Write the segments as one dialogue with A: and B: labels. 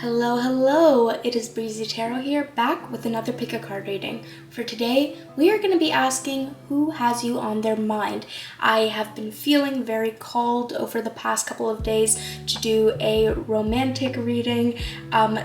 A: Hello, hello! It is Breezy Tarot here, back with another pick a card reading. For today, we are going to be asking who has you on their mind. I have been feeling very called over the past couple of days to do a romantic reading,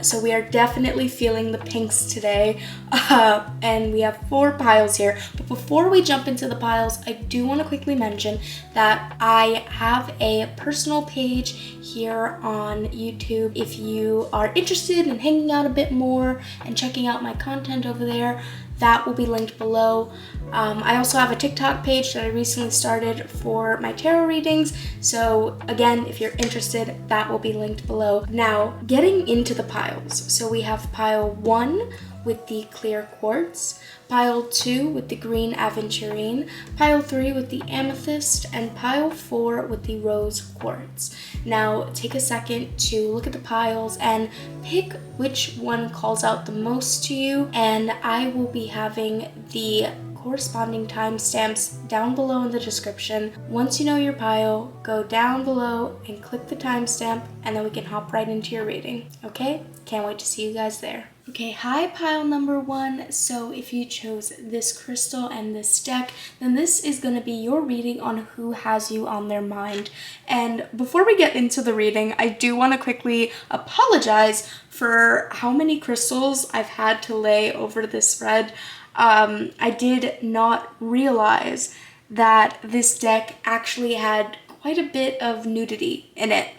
A: so we are definitely feeling the pinks today, and we have 4 piles here. But before we jump into the piles, I do want to quickly mention that I have a personal page here on YouTube. If you are interested in hanging out a bit more and checking out my content over there, that will be linked below. I also have a TikTok page that I recently started for my tarot readings, so again, if you're interested, that will be linked below. Now, getting into the piles. So we have pile 1 with the clear quartz, pile 2 with the green aventurine, pile 3 with the amethyst, and pile 4 with the rose quartz. Now take a second to look at the piles and pick which one calls out the most to you, and I will be having the corresponding timestamps down below in the description. Once you know your pile, go down below and click the timestamp, and then we can hop right into your reading. Okay? Can't wait to see you guys there. Okay, hi pile number 1. So if you chose this crystal and this deck, then this is going to be your reading on who has you on their mind. And before we get into the reading, I do want to quickly apologize for how many crystals I've had to lay over this spread. I did not realize that this deck actually had quite a bit of nudity in it.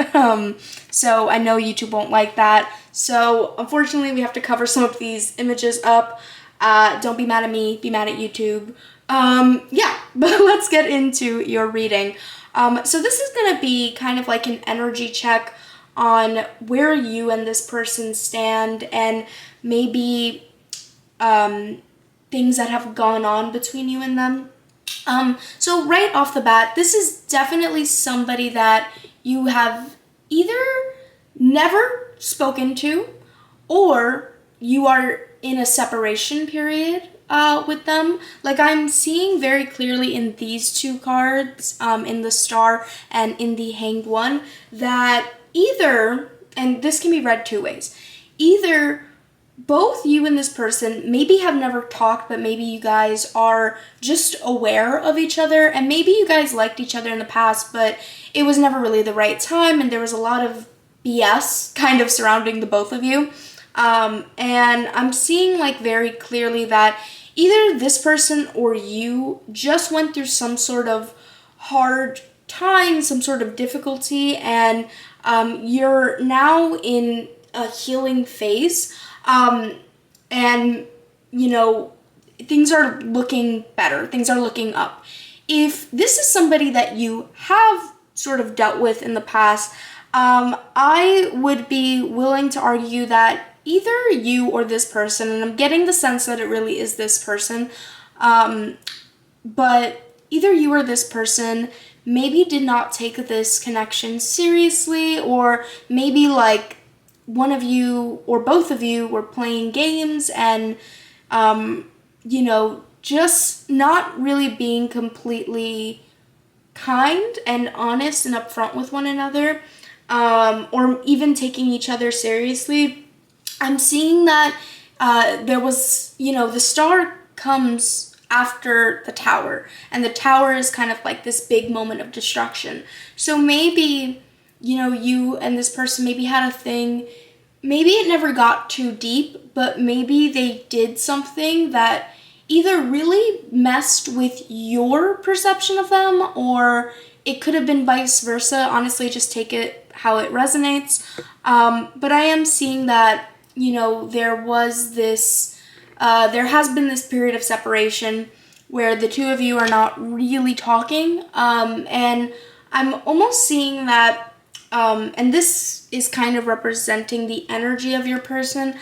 A: So I know YouTube won't like that. So unfortunately, we have to cover some of these images up. Don't be mad at me, be mad at YouTube. Yeah, but let's get into your reading. So this is gonna be kind of like an energy check on where you and this person stand, and maybe things that have gone on between you and them. So right off the bat, this is definitely somebody that you have either never spoken to, or you are in a separation period with them. Like, I'm seeing very clearly in these 2 cards, in the Star and in the Hanged One, that either, and this can be read 2 ways, either both you and this person maybe have never talked, but maybe you guys are just aware of each other, and maybe you guys liked each other in the past, but it was never really the right time, and there was a lot of BS kind of surrounding the both of you. And I'm seeing like very clearly that either this person or you just went through some sort of hard time, some sort of difficulty, and you're now in a healing phase. And, you know, things are looking better. Things are looking up. If this is somebody that you have sort of dealt with in the past, I would be willing to argue that either you or this person, and I'm getting the sense that it really is this person, but either you or this person maybe did not take this connection seriously, or maybe like one of you or both of you were playing games and, you know, just not really being completely kind and honest and upfront with one another, or even taking each other seriously. I'm seeing that there was, you know, the Star comes after the Tower, and the Tower is kind of like this big moment of destruction. So maybe, you know, you and this person maybe had a thing. Maybe it never got too deep, but maybe they did something that either really messed with your perception of them, or it could have been vice versa. Honestly, just take it how it resonates. But I am seeing that, you know, there has been this period of separation where the 2 of you are not really talking. And I'm almost seeing that, and this is kind of representing the energy of your person.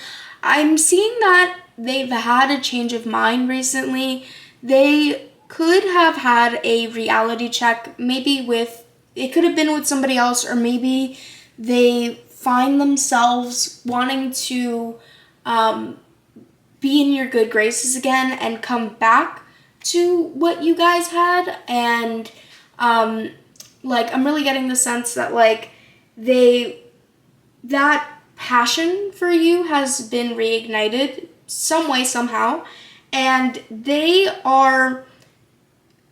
A: I'm seeing that they've had a change of mind recently. They could have had a reality check, maybe it could have been with somebody else, or maybe they find themselves wanting to be in your good graces again and come back to what you guys had. And like, I'm really getting the sense that like that passion for you has been reignited some way, somehow, and they are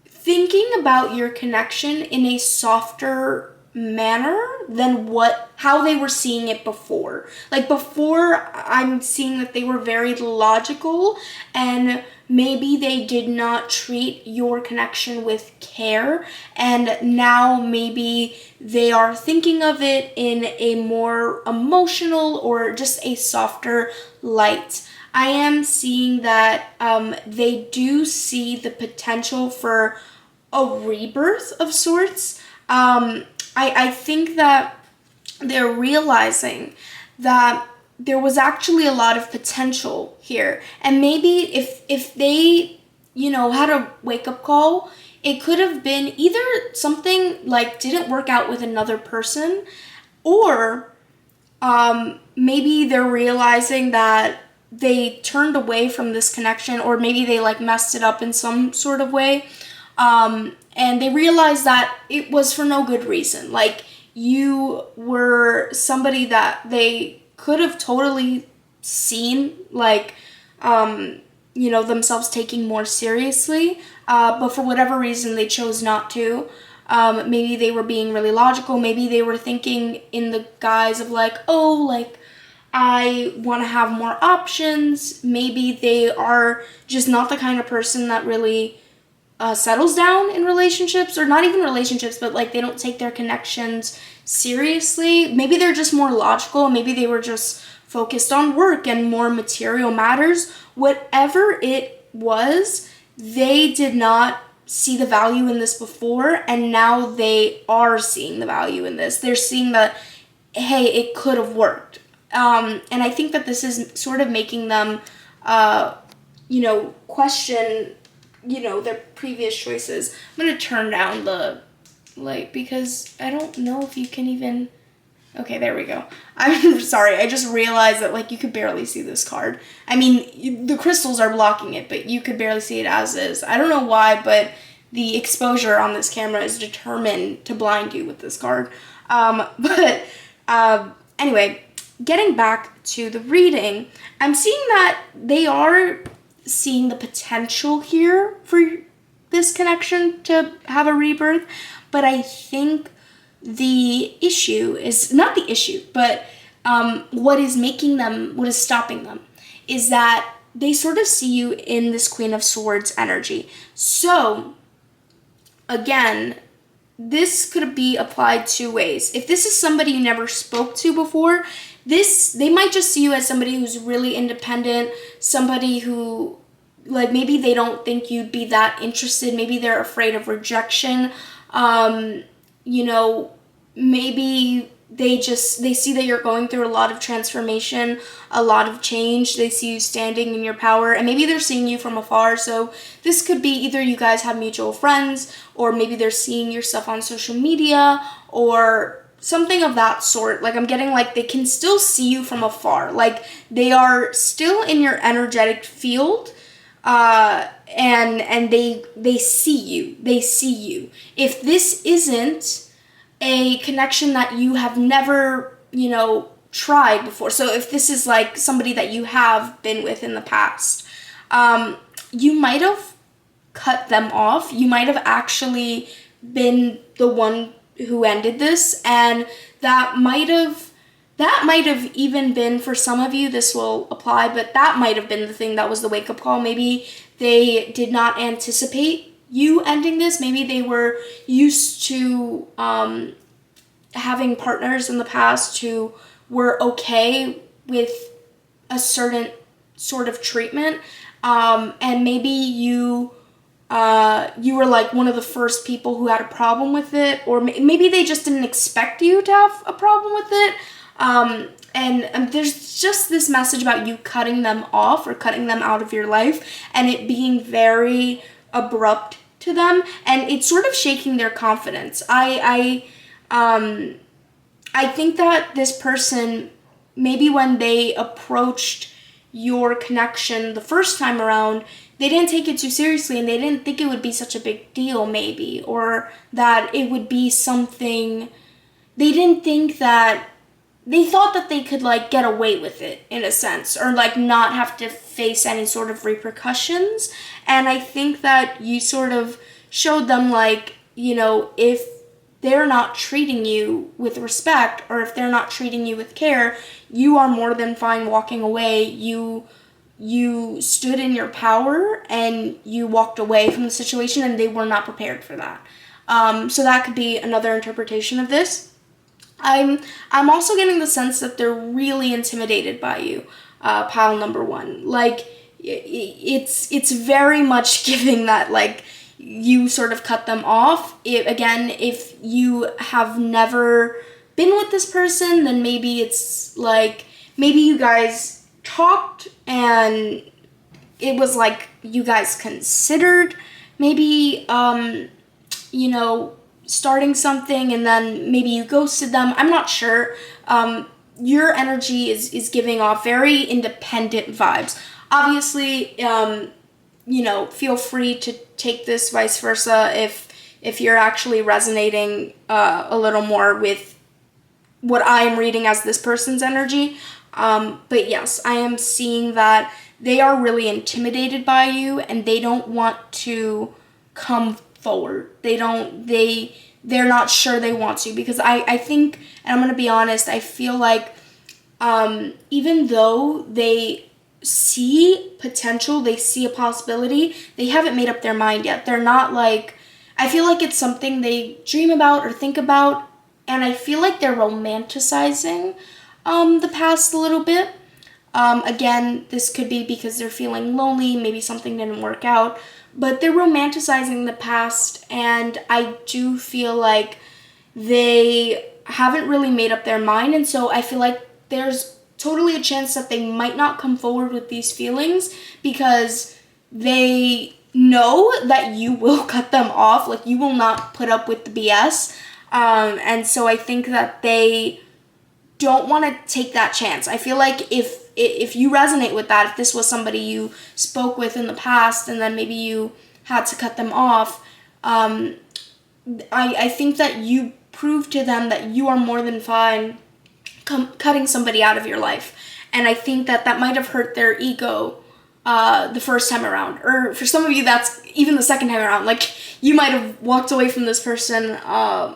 A: thinking about your connection in a softer manner than how they were seeing it before. Like before, I'm seeing that they were very logical, and maybe they did not treat your connection with care, and now maybe they are thinking of it in a more emotional or just a softer light. I am seeing that they do see the potential for a rebirth of sorts. I think that they're realizing that there was actually a lot of potential here. And maybe if they, had a wake-up call, it could have been either something like didn't work out with another person, or maybe they're realizing that they turned away from this connection, or maybe they like messed it up in some sort of way. And they realized that it was for no good reason. Like, you were somebody that they could have totally seen, like, themselves taking more seriously, but for whatever reason, they chose not to. Maybe they were being really logical. Maybe they were thinking in the guise of like, oh, like, I want to have more options. Maybe they are just not the kind of person that really settles down in relationships, or not even relationships, but like they don't take their connections seriously. Maybe they're just more logical. Maybe they were just focused on work and more material matters. Whatever it was, they did not see the value in this before, and now they are seeing the value in this. They're seeing that, hey, it could have worked. And I think that this is sort of making them, question their previous choices. I'm going to turn down the light because I don't know if you can even... Okay, there we go. I'm sorry, I just realized that, like, you could barely see this card. I mean, the crystals are blocking it, but you could barely see it as is. I don't know why, but the exposure on this camera is determined to blind you with this card. Anyway, getting back to the reading, I'm seeing that they are seeing the potential here for this connection to have a rebirth, but I think the issue is not the issue, but what is stopping them is that they sort of see you in this Queen of Swords energy. So again, this could be applied two ways. If this is somebody you never spoke to before, they might just see you as somebody who's really independent, somebody who, like, maybe they don't think you'd be that interested. Maybe they're afraid of rejection. Maybe they see that you're going through a lot of transformation, a lot of change. They see you standing in your power, and maybe they're seeing you from afar. So this could be either you guys have mutual friends, or maybe they're seeing your stuff on social media, or something of that sort. Like, I'm getting like they can still see you from afar. Like, they are still in your energetic field, and they see you. They see you. If this isn't a connection that you have never, tried before, so if this is like somebody that you have been with in the past, you might have cut them off. You might have actually been the one who ended this, and that might have even been, for some of you this will apply, but that might have been the thing that was the wake-up call. Maybe they did not anticipate you ending this. Maybe they were used to having partners in the past who were okay with a certain sort of treatment, and maybe you were like one of the first people who had a problem with it, or maybe they just didn't expect you to have a problem with it. And there's just this message about you cutting them off or cutting them out of your life, and it being very abrupt to them, and it's sort of shaking their confidence. I think that this person, maybe when they approached your connection the first time around, they didn't take it too seriously, and they didn't think it would be such a big deal, maybe, or that it would be something. They didn't think that they thought that they could like get away with it in a sense, or like not have to face any sort of repercussions. And I think that you sort of showed them like, you know, if they're not treating you with respect, or if they're not treating you with care, you are more than fine walking away. You stood in your power and you walked away from the situation, and they were not prepared for that. So that could be another interpretation of this. I'm also getting the sense that they're really intimidated by you, pile number one. Like, it's very much giving that, like, you sort of cut them off. Again, if you have never been with this person, then maybe it's like, maybe you guys talked and it was like you guys considered maybe, you know, starting something, and then maybe you ghosted them. I'm not sure. Your energy is giving off very independent vibes. Obviously, you know, feel free to take this vice versa if you're actually resonating a little more with what I am reading as this person's energy. But yes, I am seeing that they are really intimidated by you, and they don't want to come forward. They're not sure they want to, because I think, and I'm going to be honest, I feel like even though they see potential, they see a possibility, they haven't made up their mind yet. They're not like, I feel like it's something they dream about or think about, and I feel like they're romanticizing the past a little bit. Again, this could be because they're feeling lonely, maybe something didn't work out, but they're romanticizing the past, and I do feel like they haven't really made up their mind, and so I feel like there's totally a chance that they might not come forward with these feelings because they know that you will cut them off, like you will not put up with the BS, and so I think that they don't want to take that chance. I feel like if you resonate with that, if this was somebody you spoke with in the past and then maybe you had to cut them off, I think that you prove to them that you are more than fine cutting somebody out of your life. And I think that that might have hurt their ego the first time around. Or for some of you, that's even the second time around. Like, you might have walked away from this person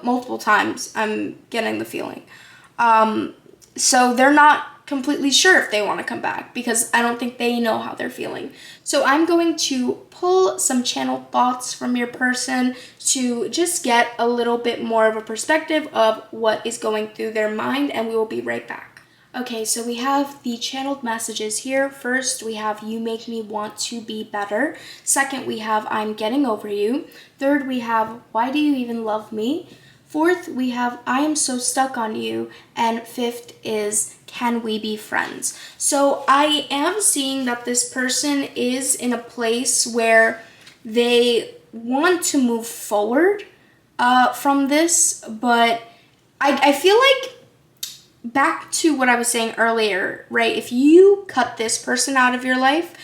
A: multiple times, I'm getting the feeling. So they're not completely sure if they want to come back, because I don't think they know how they're feeling. So I'm going to pull some channeled thoughts from your person to just get a little bit more of a perspective of what is going through their mind, and we will be right back. Okay, so we have the channeled messages here. First, we have you make me want to be better. Second, we have I'm getting over you. Third, we have why do you even love me? Fourth, we have I am so stuck on you. And fifth is can we be friends? So I am seeing that this person is in a place where they want to move forward from this, but I feel like, back to what I was saying earlier, right? If you cut this person out of your life,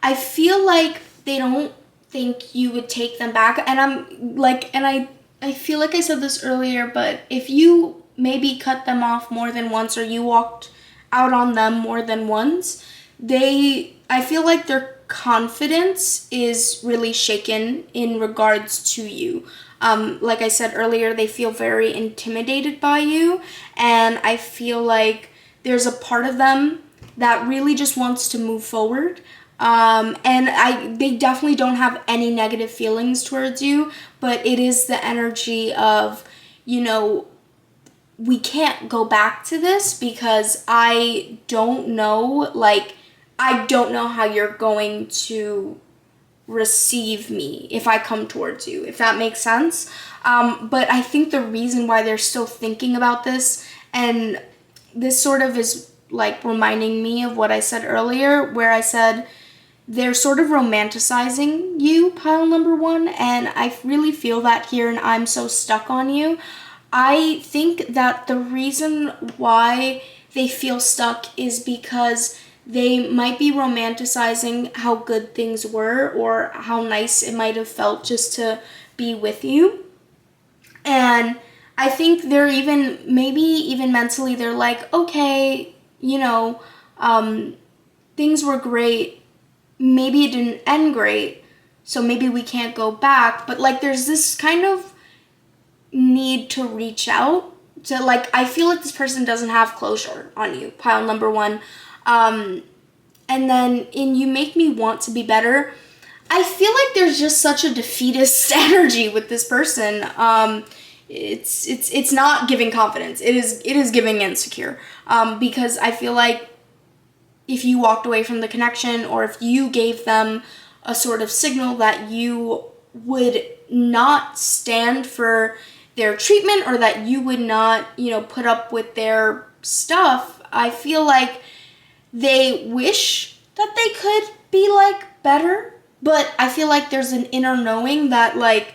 A: I feel like they don't think you would take them back. And I'm like, and I feel like I said this earlier, but if you maybe cut them off more than once, or you walked out on them more than once, I feel like their confidence is really shaken in regards to you. Like I said earlier, they feel very intimidated by you, and I feel like there's a part of them that really just wants to move forward. And they definitely don't have any negative feelings towards you, but it is the energy of, you know, we can't go back to this because I don't know how you're going to receive me if I come towards you, if that makes sense. But I think the reason why they're still thinking about this, and this sort of is like reminding me of what I said earlier, where I said they're sort of romanticizing you, pile number one, and I really feel that here, and I'm so stuck on you. I think that the reason why they feel stuck is because they might be romanticizing how good things were, or how nice it might have felt just to be with you. And I think they're maybe even mentally, they're like, okay, things were great. Maybe it didn't end great, so maybe we can't go back. But like, there's this kind of need to reach out to, like, I feel like this person doesn't have closure on you, pile number one. And then in you make me want to be better, I feel like there's just such a defeatist energy with this person. It's not giving confidence. It is giving insecure. Because I feel like if you walked away from the connection, or if you gave them a sort of signal that you would not stand for their treatment, or that you would not, put up with their stuff, I feel like they wish that they could be like better, but I feel like there's an inner knowing that like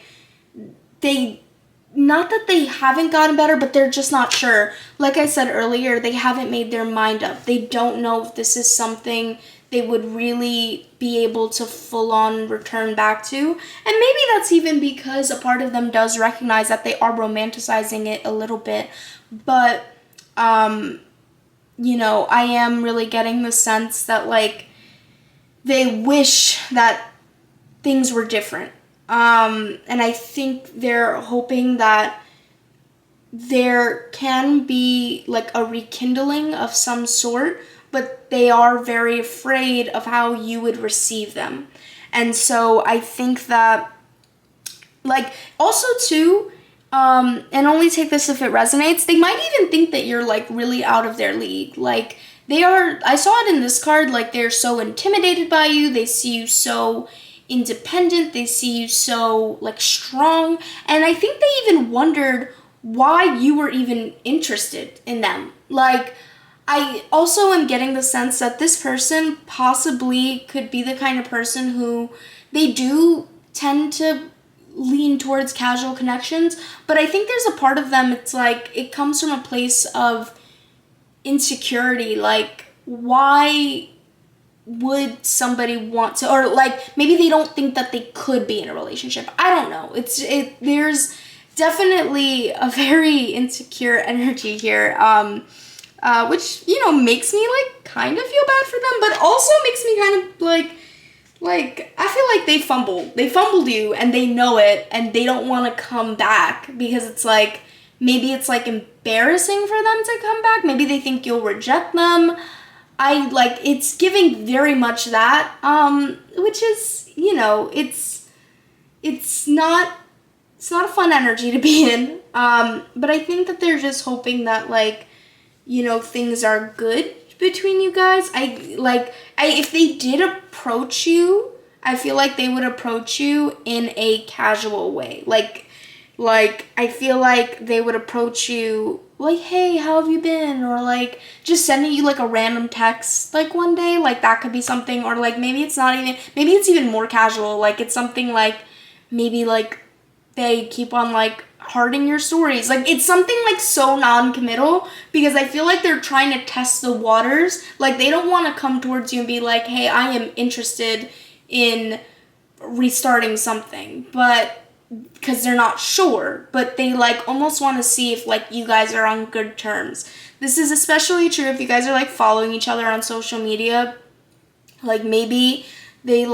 A: not that they haven't gotten better, but they're just not sure. Like I said earlier, they haven't made their mind up. They don't know if this is something they would really be able to full on return back to. And maybe that's even because a part of them does recognize that they are romanticizing it a little bit. But, I am really getting the sense that like they wish that things were different. And I think they're hoping that there can be like a rekindling of some sort, but they are very afraid of how you would receive them. And so I think that, like, also too, and only take this if it resonates, they might even think that you're like really out of their league. Like, I saw it in this card, like they're so intimidated by you, they see you so independent, they see you so like strong, and I think they even wondered why you were even interested in them. Like, I also am getting the sense that this person possibly could be the kind of person who they do tend to lean towards casual connections, but I think there's a part of them, it's like it comes from a place of insecurity, like why would somebody want to, or like maybe they don't think that they could be in a relationship. I don't know. There's definitely a very insecure energy here, which makes me like kind of feel bad for them, but also makes me kind of like I feel like they fumbled you, and they know it, and they don't want to come back because it's like maybe it's like embarrassing for them to come back. Maybe they think you'll reject them. It's giving very much that, which is, it's not a fun energy to be in, but I think that they're just hoping that, things are good between you guys. If they did approach you, I feel like they would approach you in a casual way, I feel like they would approach you like, hey, how have you been? Or like just sending you like a random text like one day, like that could be something. Or like maybe it's even more casual, like it's something like maybe like they keep on like hearting your stories. Like it's something like so non-committal, because I feel like they're trying to test the waters. Like they don't want to come towards you and be like, hey, I am interested in restarting something, but because they're not sure, but they like almost want to see if like you guys are on good terms. This is especially true if you guys are like following each other on social media. Like maybe they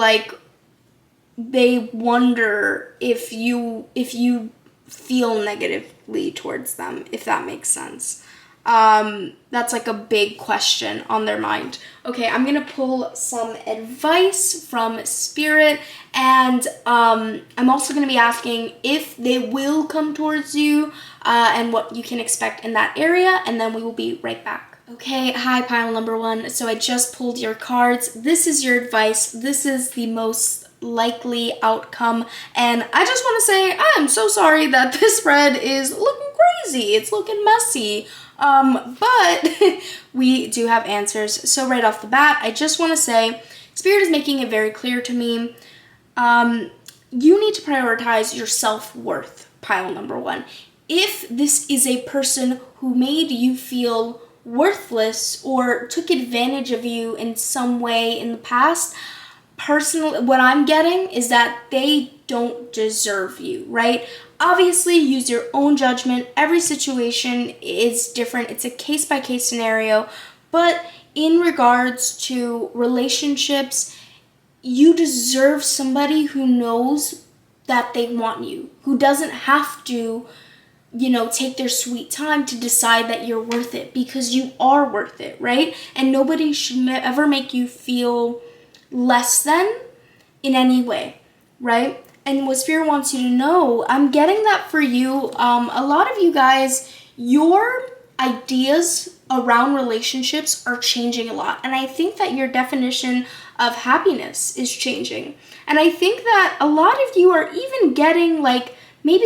A: wonder if you feel negatively towards them, if that makes sense. That's like a big question on their mind. Okay, I'm gonna pull some advice from Spirit, and I'm also gonna be asking if they will come towards you, and what you can expect in that area, and then we will be right back. Okay, hi pile number one. So I just pulled your cards. This is your advice. This is the most likely outcome, and I just want to say I'm so sorry that this spread is looking crazy. It's looking messy. But we do have answers. So right off the bat, I just want to say Spirit is making it very clear to me. You need to prioritize your self-worth, pile number one. If this is a person who made you feel worthless or took advantage of you in some way in the past, personally, what I'm getting is that they don't deserve you, right? Obviously, use your own judgment. Every situation is different. It's a case-by-case scenario. But in regards to relationships, you deserve somebody who knows that they want you, who doesn't have to, take their sweet time to decide that you're worth it, because you are worth it, right? And nobody should ever make you feel less than in any way, right? And what Spirit wants you to know, I'm getting that for you. A lot of you guys, your ideas around relationships are changing a lot. And I think that your definition of happiness is changing. And I think that a lot of you are even getting maybe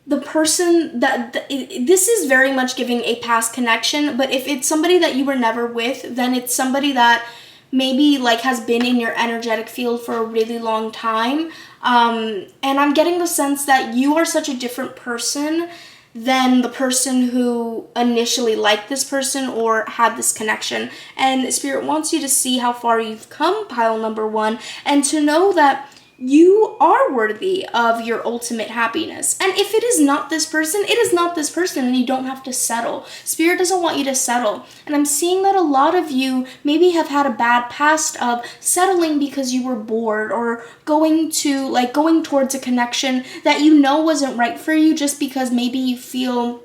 A: the person this is very much giving a past connection, but if it's somebody that you were never with, then it's somebody that maybe has been in your energetic field for a really long time. And I'm getting the sense that you are such a different person than the person who initially liked this person or had this connection. And Spirit wants you to see how far you've come, pile number one, and to know that you are worthy of your ultimate happiness. And if it is not this person, it is not this person, and you don't have to settle. Spirit doesn't want you to settle. And I'm seeing that a lot of you maybe have had a bad past of settling because you were bored, or going towards a connection that wasn't right for you, just because maybe you felt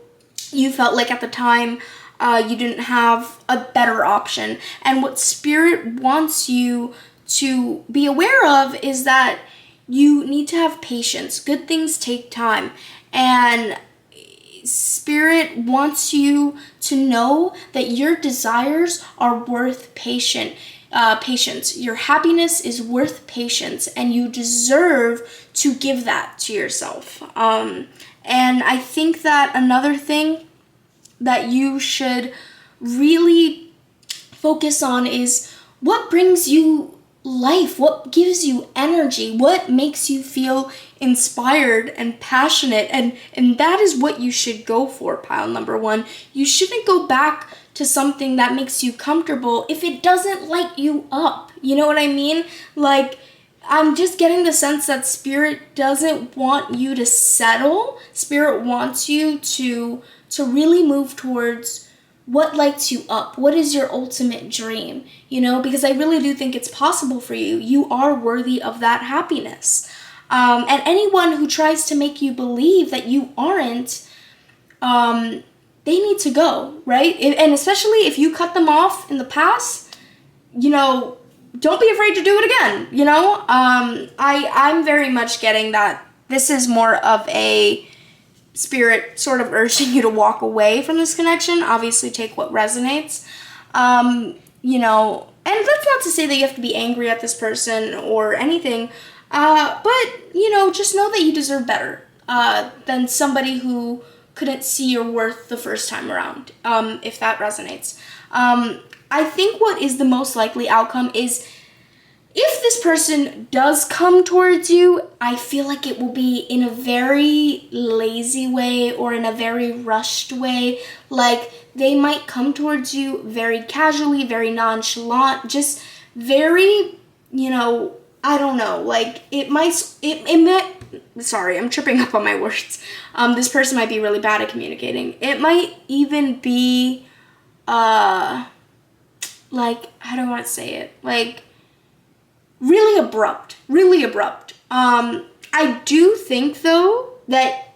A: like at the time you didn't have a better option. And what Spirit wants you to be aware of is that you need to have patience. Good things take time. And Spirit wants you to know that your desires are worth patience. Your happiness is worth patience, and you deserve to give that to yourself. And I think that another thing that you should really focus on is what brings you life, what gives you energy, what makes you feel inspired and passionate, and that is what you should go for, pile number one. You shouldn't go back to something that makes you comfortable if it doesn't light you up. You know what I mean? I'm just getting the sense that Spirit doesn't want you to settle. Spirit wants you to really move towards what lights you up. What is your ultimate dream? Because I really do think it's possible for you. You are worthy of that happiness. And anyone who tries to make you believe that you aren't, they need to go, right? And especially if you cut them off in the past, don't be afraid to do it again, I'm very much getting that this is more of a Spirit sort of urging you to walk away from this connection. Obviously, take what resonates. And that's not to say that you have to be angry at this person or anything, but, just know that you deserve better than somebody who couldn't see your worth the first time around, if that resonates. I think what is the most likely outcome is, if this person does come towards you, I feel like it will be in a very lazy way or in a very rushed way. They might come towards you very casually, very nonchalant, just very, I don't know, it might, sorry, I'm tripping up on my words. This person might be really bad at communicating. It might even be, how do I want to say it? Really abrupt. I do think, though, that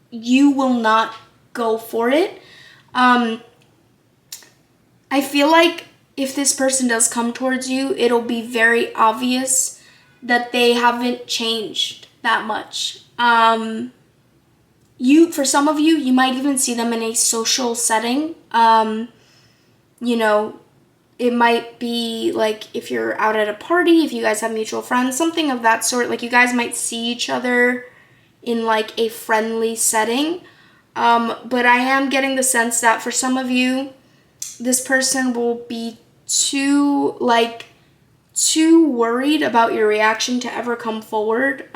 A: you will not go for it. I feel like if this person does come towards you, it'll be very obvious that they haven't changed that much. For some of you, you might even see them in a social setting. It might be if you're out at a party, if you guys have mutual friends, something of that sort. You guys might see each other in a friendly setting. But I am getting the sense that for some of you, this person will be too worried about your reaction to ever come forward.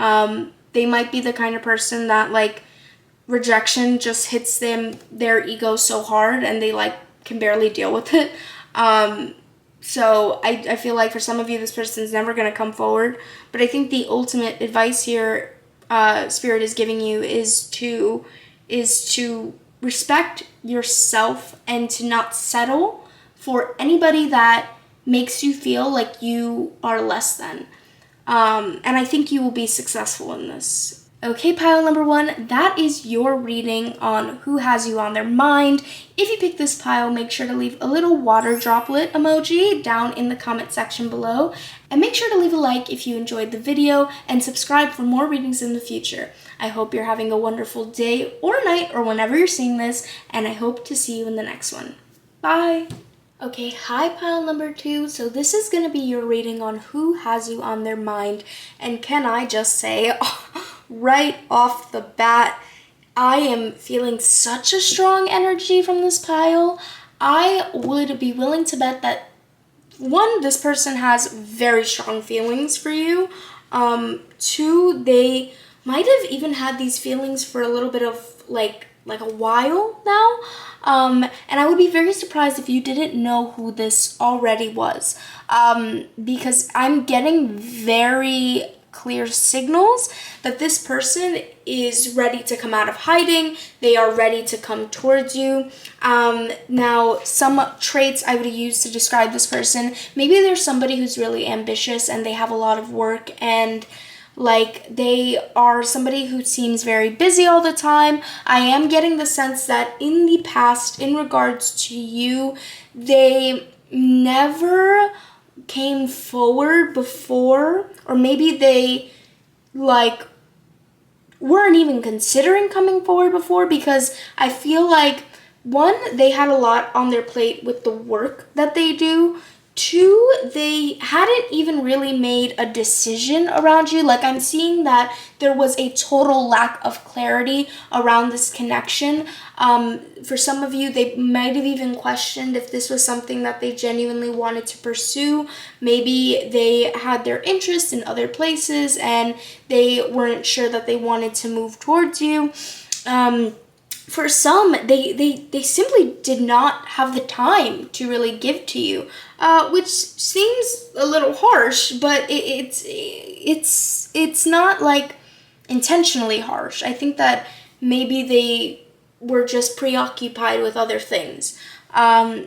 A: They might be the kind of person that rejection just hits their ego so hard, and they can barely deal with it. So I feel like for some of you, this person's never going to come forward. But I think the ultimate advice here, Spirit is giving you is to respect yourself and to not settle for anybody that makes you feel like you are less than. And I think you will be successful in this. Okay, pile number 1, that is your reading on who has you on their mind. If you pick this pile, make sure to leave a little water droplet emoji down in the comment section below. And make sure to leave a like if you enjoyed the video and subscribe for more readings in the future. I hope you're having a wonderful day or night or whenever you're seeing this, and I hope to see you in the next one. Bye! Okay, hi pile number 2. So this is going to be your reading on who has you on their mind. And can I just say, right off the bat, I am feeling such a strong energy from this pile. I would be willing to bet that 1, this person has very strong feelings for you. 2, they might have even had these feelings for a little bit of like a while now. And I would be very surprised if you didn't know who this already was. Because I'm getting very clear signals that this person is ready to come out of hiding. They are ready to come towards you. Now, some traits I would use to describe this person, maybe there's somebody who's really ambitious and they have a lot of work, and like they are somebody who seems very busy all the time. I am getting the sense that in the past, in regards to you, they never came forward before, or maybe they like weren't even considering coming forward before, because I feel like 1, they had a lot on their plate with the work that they do. 2, they hadn't even really made a decision around you. Like, I'm seeing that there was a total lack of clarity around this connection. For some of you, they might have even questioned if this was something that they genuinely wanted to pursue. Maybe they had their interests in other places and they weren't sure that they wanted to move towards you. For some, they simply did not have the time to really give to you, which seems a little harsh, but it's not like intentionally harsh. I think that maybe they were just preoccupied with other things.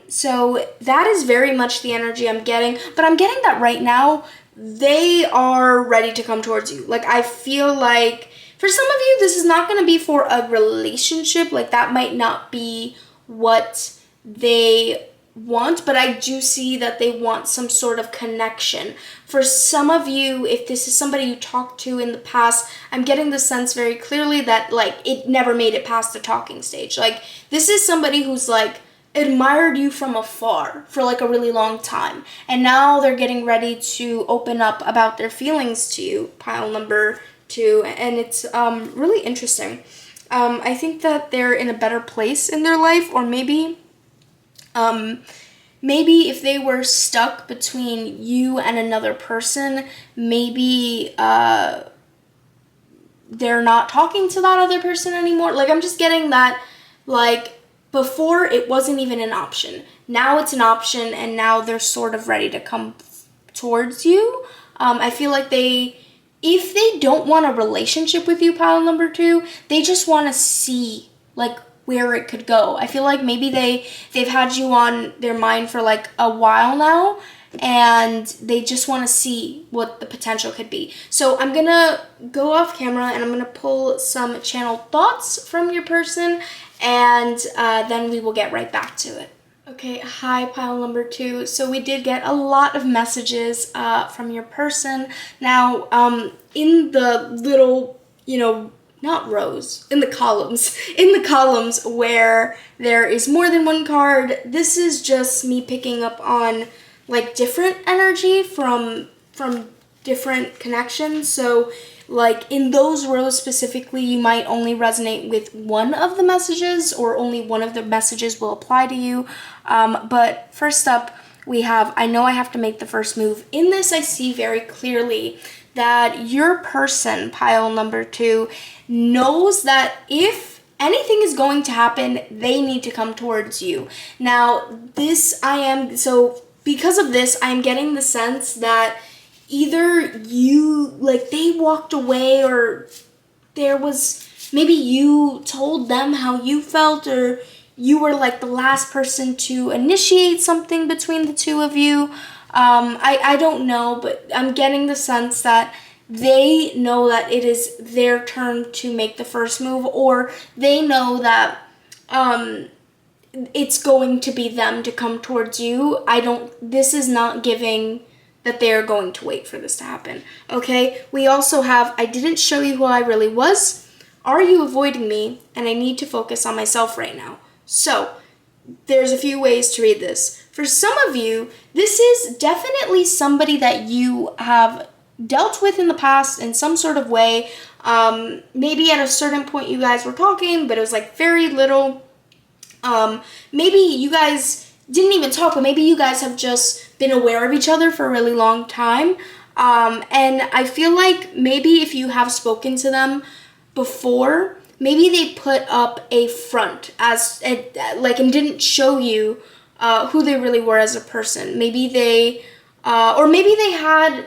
A: So that is very much the energy I'm getting, but I'm getting that right now they are ready to come towards you. Like, I feel like for some of you, this is not going to be for a relationship. Like, that might not be what they want, but I do see that they want some sort of connection. For some of you, if this is somebody you talked to in the past, I'm getting the sense very clearly that, like, it never made it past the talking stage. Like, this is somebody who's, like, admired you from afar for, like, a really long time. And now they're getting ready to open up about their feelings to you, pile number 2, and it's really interesting. I think that they're in a better place in their life, or maybe if they were stuck between you and another person, maybe they're not talking to that other person anymore. Like, I'm just getting that, like, before it wasn't even an option. Now it's an option, and now they're sort of ready to come towards you. I feel like if they don't want a relationship with you, pile number 2, they just want to see, like, where it could go. I feel like maybe they've had you on their mind for, like, a while now, and they just want to see what the potential could be. So I'm going to go off camera, and I'm going to pull some channeled thoughts from your person, and then we will get right back to it. Okay, hi pile number 2. So we did get a lot of messages from your person. Now, in the little, not rows, in the columns where there is more than one card, this is just me picking up on, like, different energy from different connections. So, like, in those rows specifically, you might only resonate with one of the messages, or only one of the messages will apply to you. But first up, we have, I know I have to make the first move. In this, I see very clearly that your person, pile number 2, knows that if anything is going to happen, they need to come towards you. Now, so because of this, I'm getting the sense that either you, like, they walked away, or there was, maybe you told them how you felt, or you were like the last person to initiate something between the two of you. I don't know, but I'm getting the sense that they know that it is their turn to make the first move, or they know that it's going to be them to come towards you. This is not giving that they're going to wait for this to happen. Okay, we also have, I didn't show you who I really was. Are you avoiding me? And I need to focus on myself right now. So there's a few ways to read this. For some of you, this is definitely somebody that you have dealt with in the past in some sort of way. Maybe at a certain point you guys were talking, but it was like very little. Maybe you guys didn't even talk, but maybe you guys have just been aware of each other for a really long time. And I feel like maybe if you have spoken to them before, maybe they put up a front as and didn't show you who they really were as a person. Maybe they had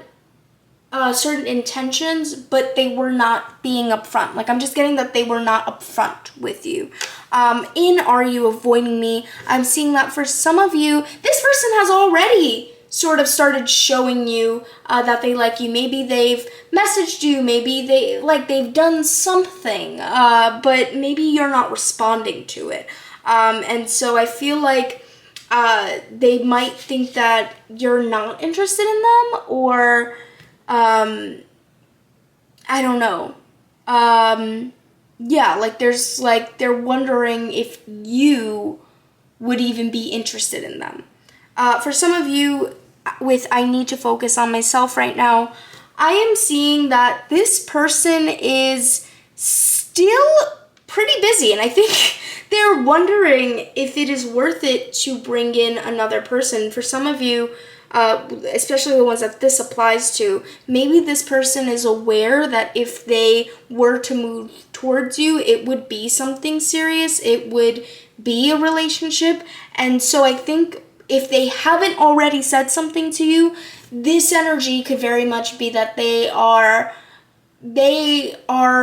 A: certain intentions, but they were not being upfront. Like, I'm just getting that they were not upfront with you. In Are You Avoiding Me, I'm seeing that for some of you, this person has already sort of started showing you that they like you. Maybe they've messaged you, maybe they've done something, but maybe you're not responding to it. And so I feel like they might think that you're not interested in them, or I don't know. Yeah, like there's like they're wondering if you would even be interested in them. For some of you with I need to focus on myself right now, I am seeing that this person is still pretty busy, and I think they're wondering if it is worth it to bring in another person. For some of you, especially the ones that this applies to, maybe this person is aware that if they were to move towards you, it would be something serious, it would be a relationship. And so I think if they haven't already said something to you, this energy could very much be that they are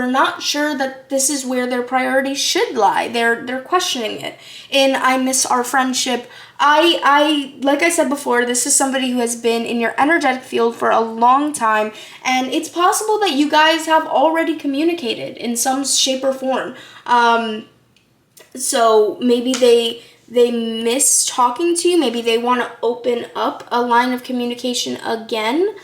A: not sure that this is where their priorities should lie. They're questioning it. And I miss our friendship. I like I said before, this is somebody who has been in your energetic field for a long time, and it's possible that you guys have already communicated in some shape or form. So maybe they miss talking to you. Maybe they want to open up a line of communication again.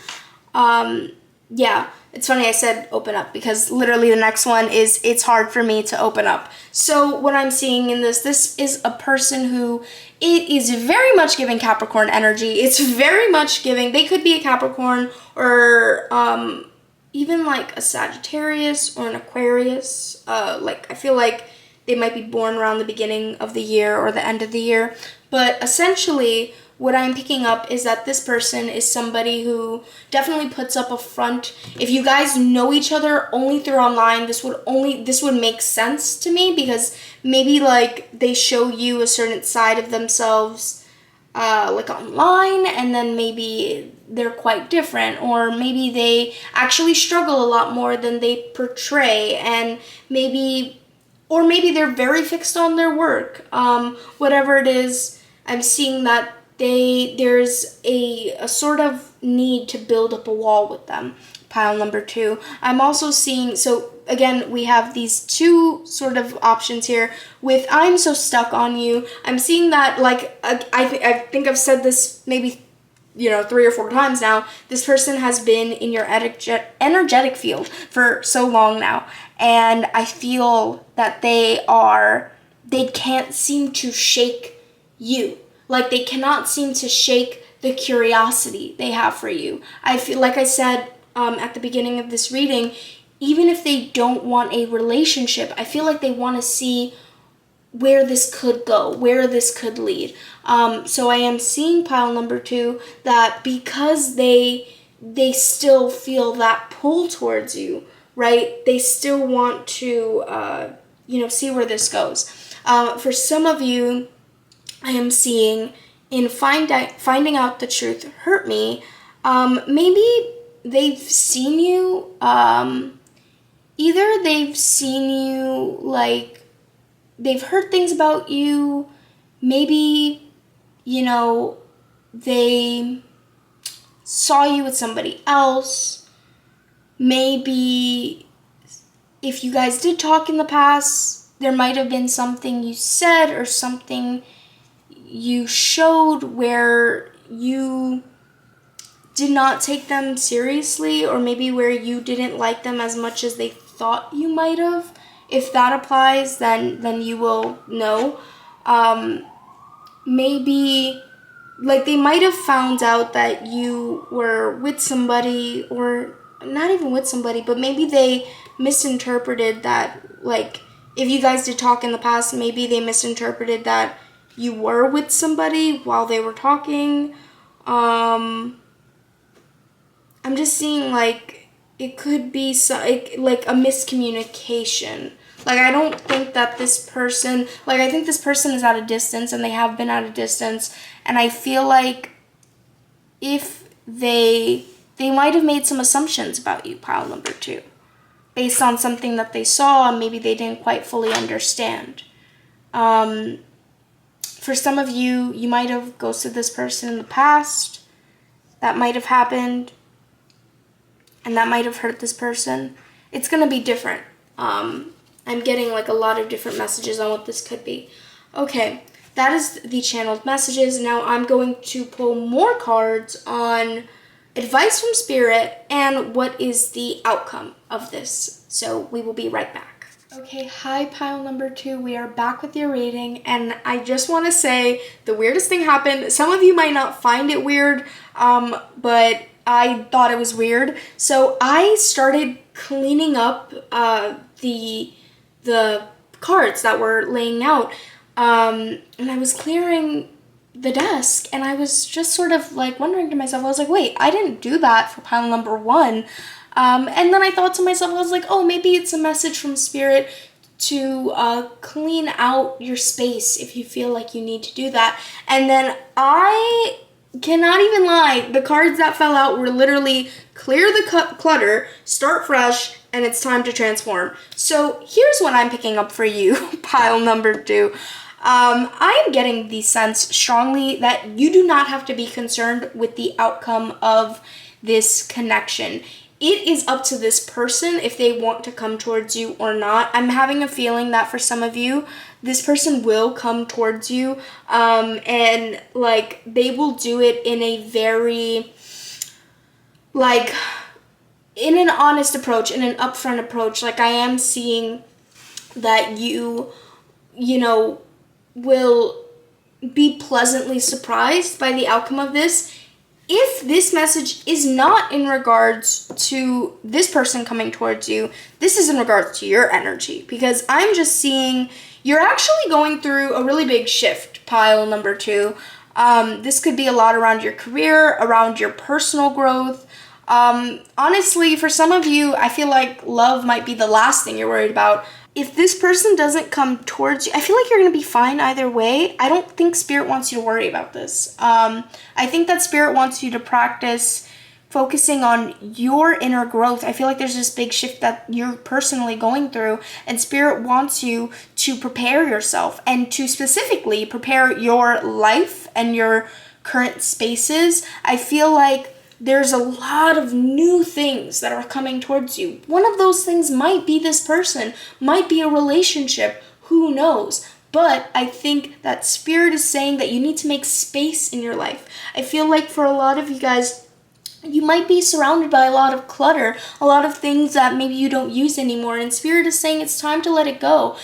A: Yeah, it's funny I said open up, because literally the next one is it's hard for me to open up. So what I'm seeing in this is a person who, it is very much giving Capricorn energy. It's very much giving, they could be a Capricorn, or even like a Sagittarius or an Aquarius. Like I feel like they might be born around the beginning of the year or the end of the year. But essentially, what I'm picking up is that this person is somebody who definitely puts up a front. If you guys know each other only through online, this would make sense to me, because maybe like they show you a certain side of themselves like online, and then maybe they're quite different, or maybe they actually struggle a lot more than they portray, and maybe they're very fixed on their work. Whatever it is, I'm seeing that there's a sort of need to build up a wall with them. Pile number 2. I'm also seeing, so again, we have these two sort of options here. With I'm so stuck on you, I'm seeing that, like, I think I've said this maybe 3 or 4 times now. This person has been in your energetic field for so long now, and I feel that they can't seem to shake you. Like, they cannot seem to shake the curiosity they have for you. I feel like I said at the beginning of this reading, even if they don't want a relationship, I feel like they want to see where this could go, where this could lead. So I am seeing pile number 2, that because they still feel that pull towards you, right? They still want to, see where this goes. For some of you, I am seeing in finding out the truth hurt me. Maybe they've seen you, either they've seen you, like, they've heard things about you, maybe, you know, they saw you with somebody else, maybe if you guys did talk in the past, there might have been something you said or something you showed where you did not take them seriously, or maybe where you didn't like them as much as they thought you might have. If that applies, then you will know. Maybe, like, they might have found out that you were with somebody, or not even with somebody, but maybe they misinterpreted that, like, if you guys did talk in the past, maybe they misinterpreted that you were with somebody while they were talking. I'm just seeing, like, it could be like a miscommunication. Like, I don't think that this person, like, I think this person is at a distance, and they have been at a distance, and I feel like if they might have made some assumptions about you, pile number 2, based on something that they saw, and maybe they didn't quite fully understand. For some of you, you might have ghosted this person in the past. That might have happened, and that might have hurt this person. It's going to be different. I'm getting, like, a lot of different messages on what this could be. Okay, that is the channeled messages. Now I'm going to pull more cards on advice from Spirit and what is the outcome of this. So we will be right back. Okay, hi pile number 2. We are back with your reading, and I just want to say the weirdest thing happened. Some of you might not find it weird, but I thought it was weird. So I started cleaning up the cards that were laying out, and I was clearing the desk, and I was just sort of, like, wondering to myself, I was like, wait, I didn't do that for pile number 1. And then I thought to myself, I was like, oh, maybe it's a message from Spirit to clean out your space if you feel like you need to do that. And then I cannot even lie, the cards that fell out were literally clear the clutter, start fresh, and it's time to transform. So here's what I'm picking up for you, pile number 2. I am getting the sense strongly that you do not have to be concerned with the outcome of this connection. It is up to this person if they want to come towards you or not. I'm having a feeling that for some of you, this person will come towards you, and, like, they will do it in a very, like, in an honest approach, in an upfront approach. Like, I am seeing that you know, will be pleasantly surprised by the outcome of this. If this message is not in regards to this person coming towards you, this is in regards to your energy, because I'm just seeing you're actually going through a really big shift, pile number 2. This could be a lot around your career, around your personal growth. Honestly, for some of you, I feel like love might be the last thing you're worried about. If this person doesn't come towards you, I feel like you're going to be fine either way. I don't think Spirit wants you to worry about this. I think that Spirit wants you to practice focusing on your inner growth. I feel like there's this big shift that you're personally going through, and Spirit wants you to prepare yourself and to specifically prepare your life and your current spaces. I feel like there's a lot of new things that are coming towards you. One of those things might be this person, might be a relationship, who knows? But I think that Spirit is saying that you need to make space in your life. I feel like for a lot of you guys, you might be surrounded by a lot of clutter, a lot of things that maybe you don't use anymore, and Spirit is saying it's time to let it go.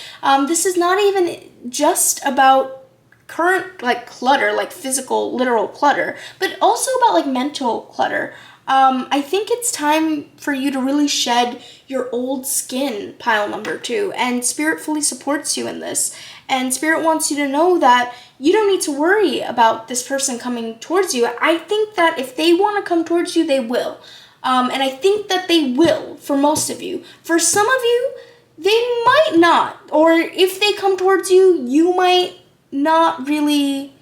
A: This is not even just about current, like, clutter, like physical, literal clutter, but also about, like, mental clutter. I think it's time for you to really shed your old skin, pile number 2, and Spirit fully supports you in this. And Spirit wants you to know that you don't need to worry about this person coming towards you. I think that if they want to come towards you, they will. And I think that they will for most of you. For some of you, they might not. Or if they come towards you, you might not really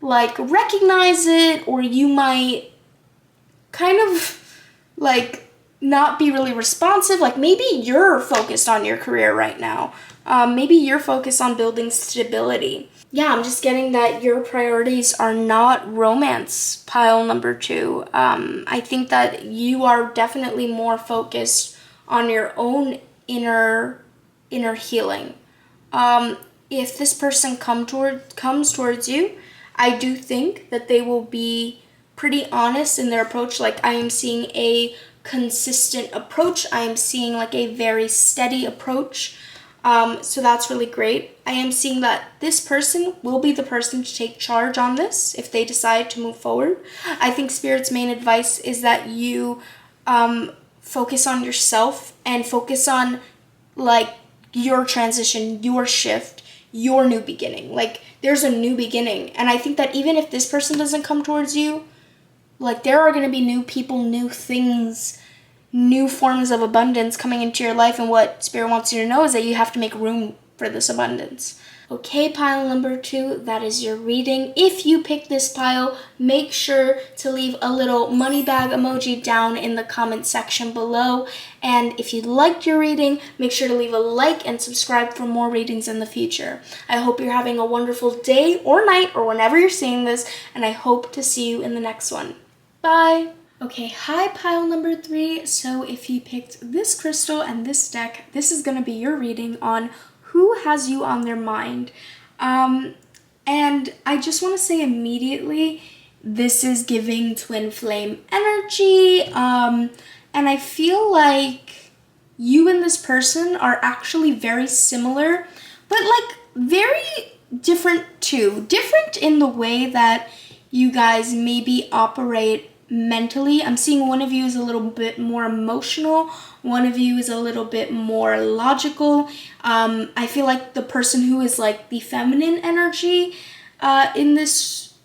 A: like recognize it, or you might kind of like not be really responsive. Like maybe you're focused on your career right now. Maybe you're focused on building stability. Yeah, I'm just getting that your priorities are not romance, pile number 2. I think that you are definitely more focused on your own inner healing. If this person comes towards you, I do think that they will be pretty honest in their approach. Like I am seeing a consistent approach. I am seeing like a very steady approach. So that's really great. I am seeing that this person will be the person to take charge on this if they decide to move forward. I think Spirit's main advice is that you focus on yourself and focus on like your transition, your shift, your new beginning. Like there's a new beginning. And I think that even if this person doesn't come towards you, like there are going to be new people, new things, new forms of abundance coming into your life, and what Spirit wants you to know is that you have to make room for this abundance. Okay, pile number 2, that is your reading. If you pick this pile, make sure to leave a little money bag emoji down in the comment section below. And if you liked your reading, make sure to leave a like and subscribe for more readings in the future. I hope you're having a wonderful day or night or whenever you're seeing this, and I hope to see you in the next one. Bye! Okay, hi pile number 3. So if you picked this crystal and this deck, this is going to be your reading on who has you on their mind. And I just want to say immediately, this is giving twin flame energy. And I feel like you and this person are actually very similar, but like very different too. Different in the way that you guys maybe operate mentally. I'm seeing one of you is a little bit more emotional, one of you is a little bit more logical. I feel like the person who is like the feminine energy in this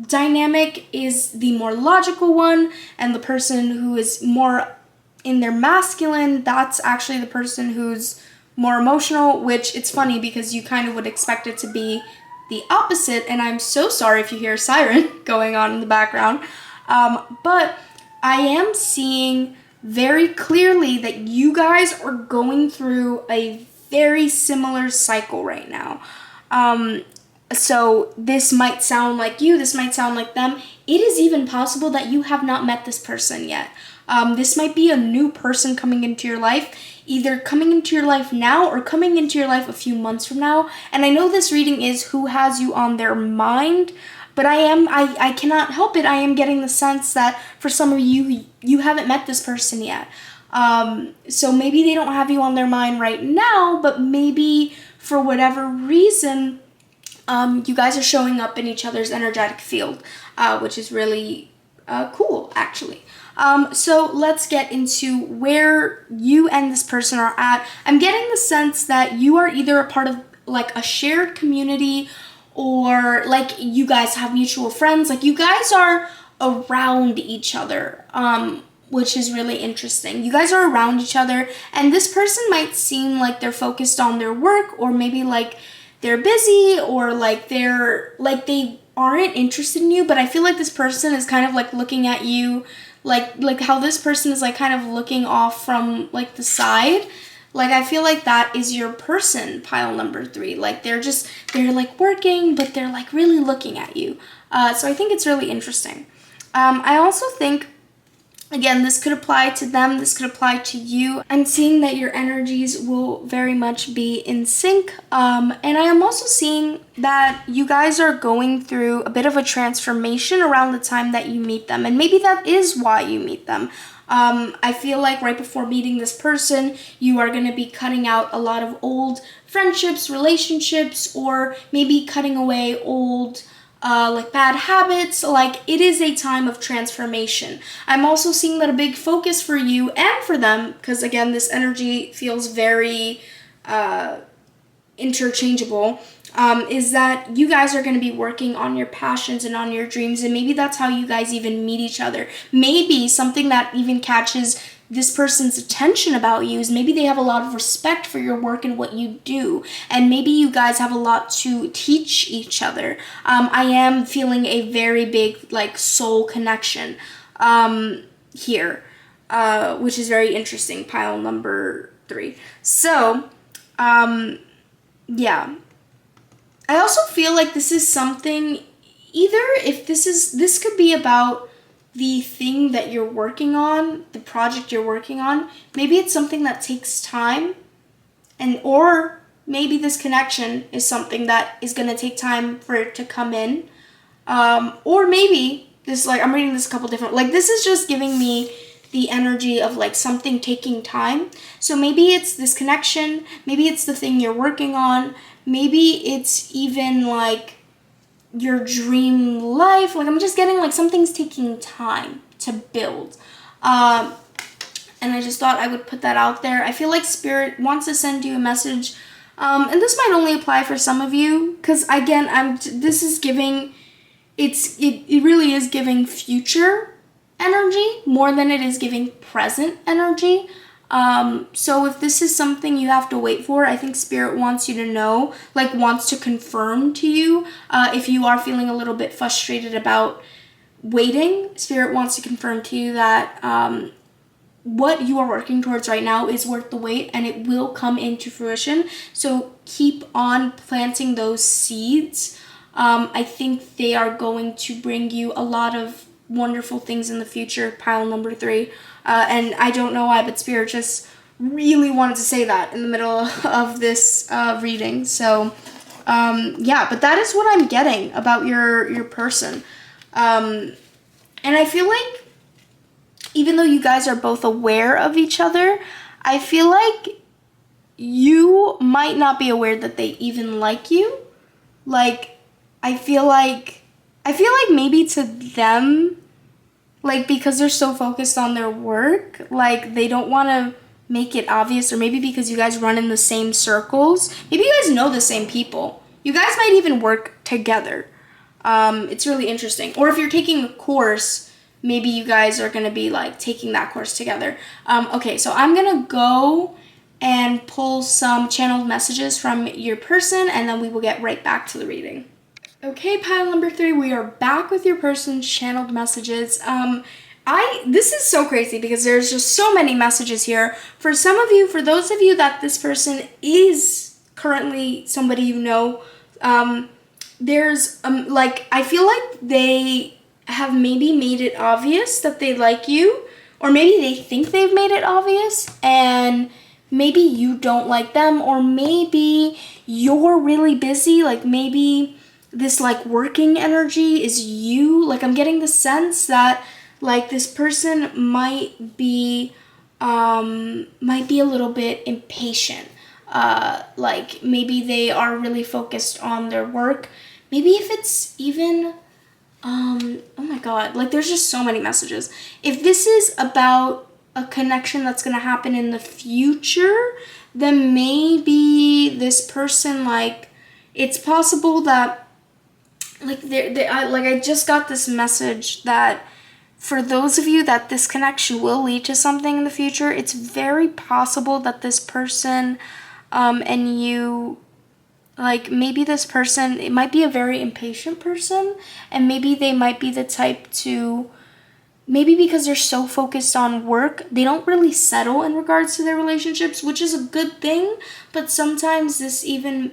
A: dynamic is the more logical one, and the person who is more in their masculine, that's actually the person who's more emotional, which it's funny because you kind of would expect it to be the opposite, and I'm so sorry if you hear a siren going on in the background. But I am seeing very clearly that you guys are going through a very similar cycle right now. So this might sound like you, this might sound like them. It is even possible that you have not met this person yet. This might be a new person coming into your life, either coming into your life now or coming into your life a few months from now. And I know this reading is who has you on their mind, but I cannot help it. I am getting the sense that for some of you, you haven't met this person yet. So maybe they don't have you on their mind right now, but maybe for whatever reason, you guys are showing up in each other's energetic field, which is really cool, actually. So let's get into where you and this person are at. I'm getting the sense that you are either a part of like a shared community, or like you guys have mutual friends, like you guys are around each other, which is really interesting. You guys are around each other, and this person might seem like they're focused on their work, or maybe like they're busy, or like they aren't interested in you, but I feel like this person is kind of like looking at you, like how this person is like kind of looking off from like the side. Like, I feel like that is your person, pile number 3. Like, they're like working, but they're like really looking at you. So I think it's really interesting. I also think, again, this could apply to them, this could apply to you. I'm seeing that your energies will very much be in sync. And I am also seeing that you guys are going through a bit of a transformation around the time that you meet them. And maybe that is why you meet them. I feel like right before meeting this person, you are going to be cutting out a lot of old friendships, relationships, or maybe cutting away old like bad habits. Like, it is a time of transformation. I'm also seeing that a big focus for you and for them, because again, this energy feels very interchangeable, is that you guys are going to be working on your passions and on your dreams, and maybe that's how you guys even meet each other. Maybe something that even catches this person's attention about you is maybe they have a lot of respect for your work and what you do. And maybe you guys have a lot to teach each other. I am feeling a very big like soul connection here, which is very interesting. Pile number 3. So, yeah. I also feel like this is something, either if this could be about the thing that you're working on, the project you're working on. Maybe it's something that takes time, or maybe this connection is something that is going to take time for it to come in. Or maybe this, like, I'm reading this a couple different, like, this is just giving me the energy of like something taking time. So maybe it's this connection, maybe it's the thing you're working on, maybe it's even like your dream life. Like, I'm just getting like something's taking time to build. And I just thought I would put that out there. I feel like Spirit wants to send you a message. And this might only apply for some of you, because again, this is giving, it really is giving future energy more than it is giving present energy. So if this is something you have to wait for, I think Spirit wants you to know, like wants to confirm to you, if you are feeling a little bit frustrated about waiting, Spirit wants to confirm to you that what you are working towards right now is worth the wait, and it will come into fruition. So keep on planting those seeds. I think they are going to bring you a lot of wonderful things in the future, pile number 3. And I don't know why, but Spirit just really wanted to say that in the middle of this reading. So, yeah, but that is what I'm getting about your person. And I feel like even though you guys are both aware of each other, I feel like you might not be aware that they even like you. Like, I feel like maybe to them, like, because they're so focused on their work, like, they don't want to make it obvious, or maybe because you guys run in the same circles. Maybe you guys know the same people. You guys might even work together. It's really interesting. Or if you're taking a course, maybe you guys are going to be, like, taking that course together. Okay, so I'm going to go and pull some channeled messages from your person, and then we will get right back to the reading. Okay, pile number 3, we are back with your person's channeled messages. This is so crazy because there's just so many messages here. For those of you that this person is currently somebody you know, there's, like, I feel like they have maybe made it obvious that they like you, or maybe they think they've made it obvious, and maybe you don't like them, or maybe you're really busy, like, maybe this, like, working energy is you. Like, I'm getting the sense that, like, this person might be a little bit impatient. Like, maybe they are really focused on their work. Maybe if it's even, oh my god, like, there's just so many messages. If this is about a connection that's gonna happen in the future, then maybe this person, like, it's possible that, like, I just got this message that for those of you that this connection will lead to something in the future, it's very possible that this person and you, like, maybe this person, it might be a very impatient person, and maybe they might be the type to, maybe because they're so focused on work, they don't really settle in regards to their relationships, which is a good thing, but sometimes this even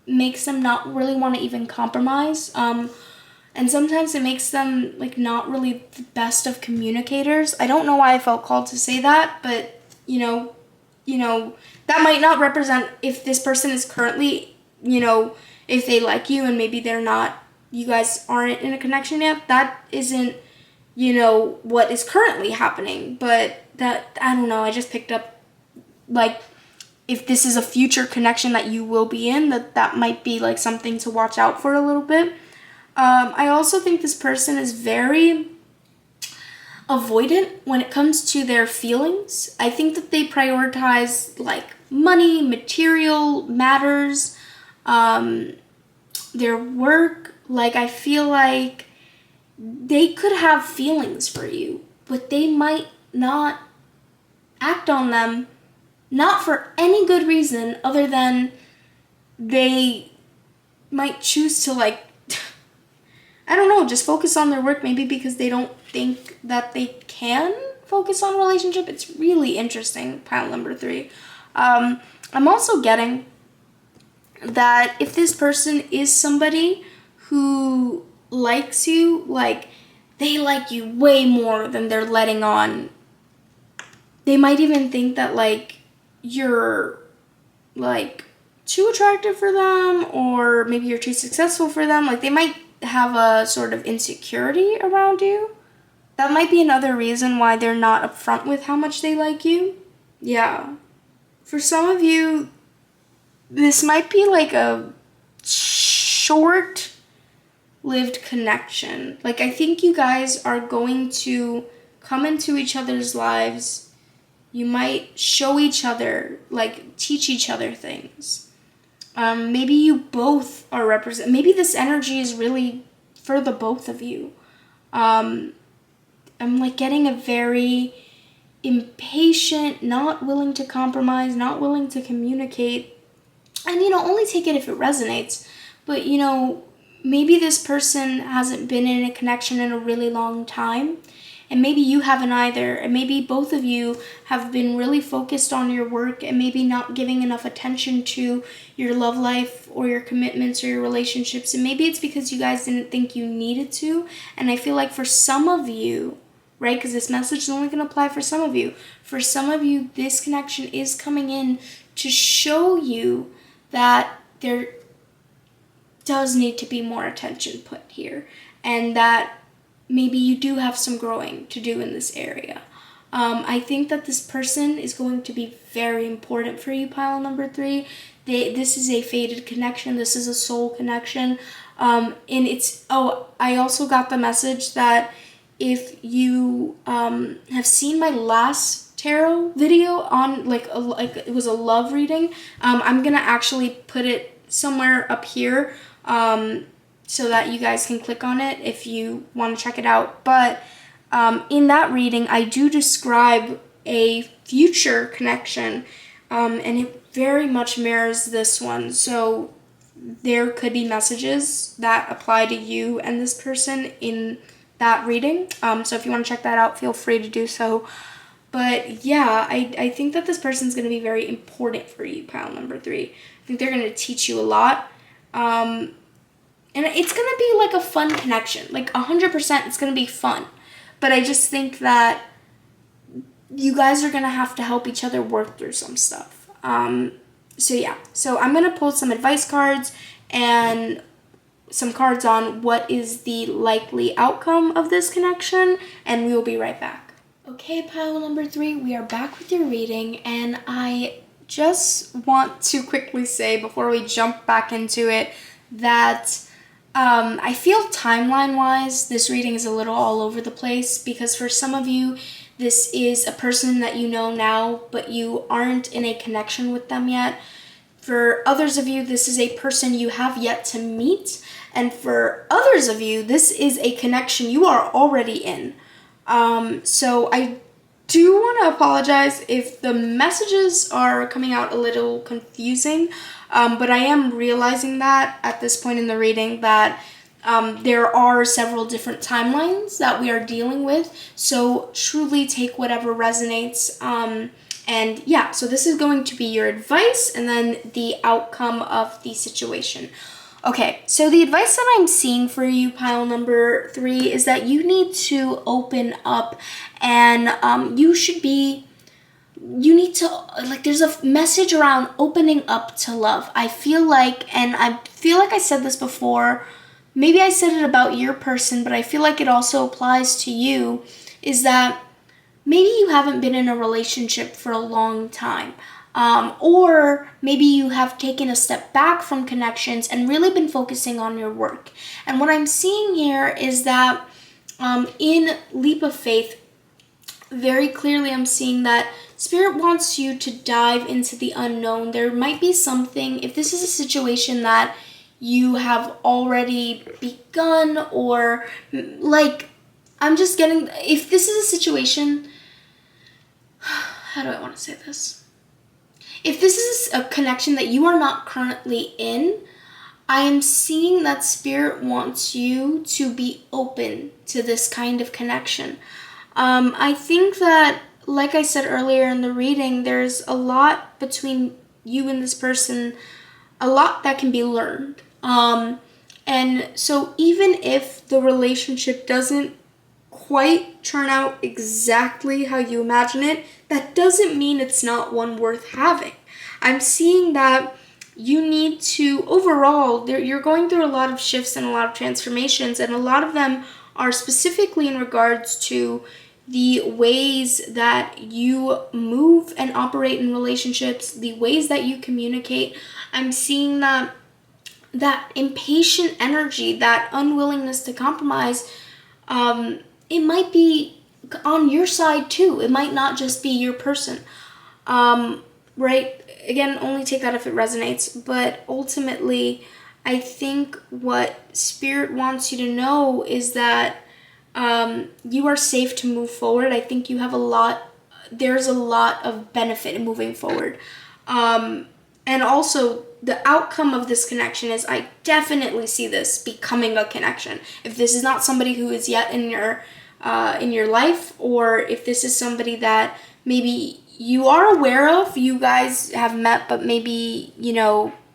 A: makes them not really want to even compromise, and sometimes it makes them, like, not really the best of communicators. I don't know why I felt called to say that, but you know that might not represent if this person is currently, if they like you and maybe they're not, you guys aren't in a connection yet, that isn't what is currently happening. But that, I don't know, I just picked up, like, if this is a future connection that you will be in, that might be, like, something to watch out for a little bit. I also think this person is very avoidant when it comes to their feelings. I think that they prioritize, like, money, material matters, their work. Like, I feel like they could have feelings for you, but they might not act on them, not for any good reason other than they might choose to, like, I don't know, just focus on their work, maybe because they don't think that they can focus on relationship. It's really interesting, pile number 3. I'm also getting that if this person is somebody who likes you, like, they like you way more than they're letting on. They might even think that, like, you're, like, too attractive for them, or maybe you're too successful for them. Like, they might have a sort of insecurity around you. That might be another reason why they're not upfront with how much they like you. Yeah. For some of you, this might be like a short-lived connection. Like, I think you guys are going to come into each other's lives. You might show each other, like, teach each other things. Maybe you both are maybe this energy is really for the both of you. I'm, like, getting a very impatient, not willing to compromise, not willing to communicate. And, only take it if it resonates. But, maybe this person hasn't been in a connection in a really long time. And maybe you haven't either. And maybe both of you have been really focused on your work and maybe not giving enough attention to your love life or your commitments or your relationships. And maybe it's because you guys didn't think you needed to. And I feel like for some of you, right, because this message is only going to apply for some of you. For some of you, this connection is coming in to show you that there does need to be more attention put here. And that maybe you do have some growing to do in this area. I think that this person is going to be very important for you, pile number 3. This is a fated connection. This is a soul connection. And I also got the message that if you have seen my last tarot video on, like it was a love reading, I'm going to actually put it somewhere up here, so that you guys can click on it if you want to check it out. But in that reading, I do describe a future connection, and it very much mirrors this one. So there could be messages that apply to you and this person in that reading. So if you want to check that out, feel free to do so. But yeah, I think that this person's going to be very important for you, pile number 3. I think they're going to teach you a lot. And it's going to be like a fun connection. Like 100% it's going to be fun. But I just think that you guys are going to have to help each other work through some stuff. So yeah. So I'm going to pull some advice cards and some cards on what is the likely outcome of this connection. And we will be right back. Okay, pile number 3, we are back with your reading. And I just want to quickly say before we jump back into it that I feel timeline-wise, this reading is a little all over the place because for some of you, this is a person that you know now, but you aren't in a connection with them yet. For others of you, this is a person you have yet to meet. And for others of you, this is a connection you are already in. So I do want to apologize if the messages are coming out a little confusing. But I am realizing that at this point in the reading that there are several different timelines that we are dealing with. So truly take whatever resonates. And yeah, so this is going to be your advice and then the outcome of the situation. Okay, so the advice that I'm seeing for you, pile number 3, is that you need to open up and you need to, like, there's a message around opening up to love. I feel like I said this before, maybe I said it about your person, but I feel like it also applies to you, is that maybe you haven't been in a relationship for a long time. Or maybe you have taken a step back from connections and really been focusing on your work. And what I'm seeing here is that in Leap of Faith, very clearly I'm seeing that Spirit wants you to dive into the unknown. There might be something, if this is a situation that you have already begun, or like, I'm just getting, if this is a situation, how do I want to say this? If this is a connection that you are not currently in, I am seeing that Spirit wants you to be open to this kind of connection. I think that, like I said earlier in the reading, there's a lot between you and this person, a lot that can be learned. And so even if the relationship doesn't quite turn out exactly how you imagine it, that doesn't mean it's not one worth having. I'm seeing that you need to, overall, you're going through a lot of shifts and a lot of transformations, and a lot of them are specifically in regards to the ways that you move and operate in relationships, the ways that you communicate. I'm seeing that impatient energy, that unwillingness to compromise, it might be on your side too. It might not just be your person, right? Again, only take that if it resonates. But ultimately, I think what Spirit wants you to know is that you are safe to move forward. I think you have there's a lot of benefit in moving forward. And also, the outcome of this connection is, I definitely see this becoming a connection. If this is not somebody who is yet in your life, or if this is somebody that maybe you are aware of, you guys have met, but maybe,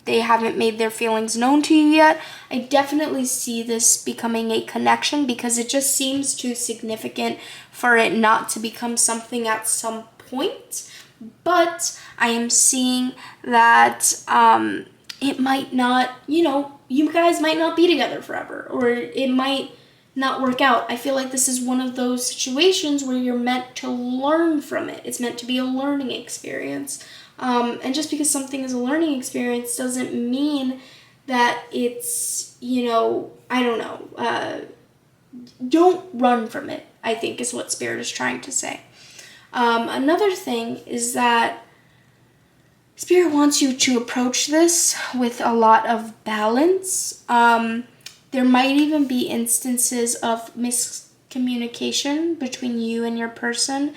A: they haven't made their feelings known to you yet, I definitely see this becoming a connection, because it just seems too significant for it not to become something at some point. But I am seeing that it might not, you guys might not be together forever, or it might not work out. I feel like this is one of those situations where you're meant to learn from it. It's meant to be a learning experience. And just because something is a learning experience doesn't mean that it's, I don't know, don't run from it, I think is what Spirit is trying to say. Another thing is that Spirit wants you to approach this with a lot of balance. There might even be instances of miscommunication between you and your person.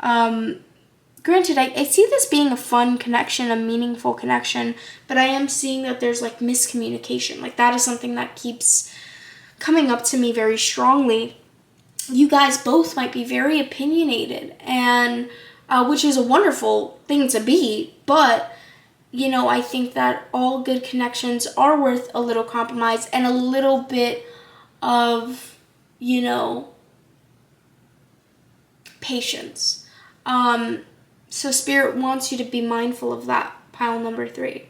A: Granted, I see this being a fun connection, a meaningful connection, but I am seeing that there's miscommunication. That is something that keeps coming up to me very strongly. You guys both might be very opinionated, and which is a wonderful thing to be, but I think that all good connections are worth a little compromise and a little bit of, patience. So Spirit wants you to be mindful of that, pile number 3.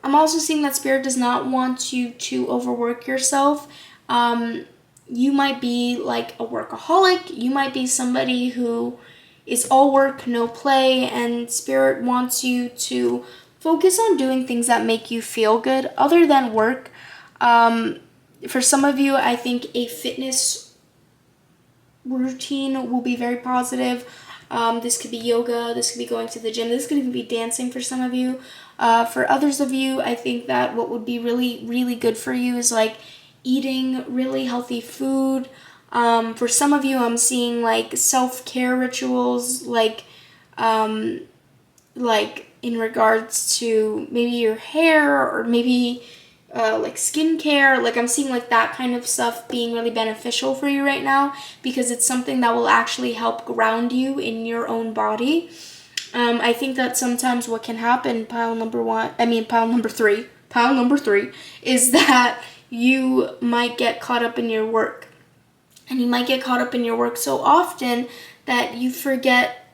A: I'm also seeing that Spirit does not want you to overwork yourself. You might be like a workaholic. You might be somebody who is all work, no play, and Spirit wants you to focus on doing things that make you feel good other than work. For some of you, I think a fitness routine will be very positive. This could be yoga, this could be going to the gym, this could even be dancing for some of you. For others of you, I think that what would be really, really good for you is eating really healthy food. For some of you, I'm seeing self-care rituals, in regards to maybe your hair, or maybe skincare. I'm seeing that kind of stuff being really beneficial for you right now, because it's something that will actually help ground you in your own body. I think that sometimes what can happen, pile number 3, is that you might get caught up in your work. And you might get caught up in your work so often that you forget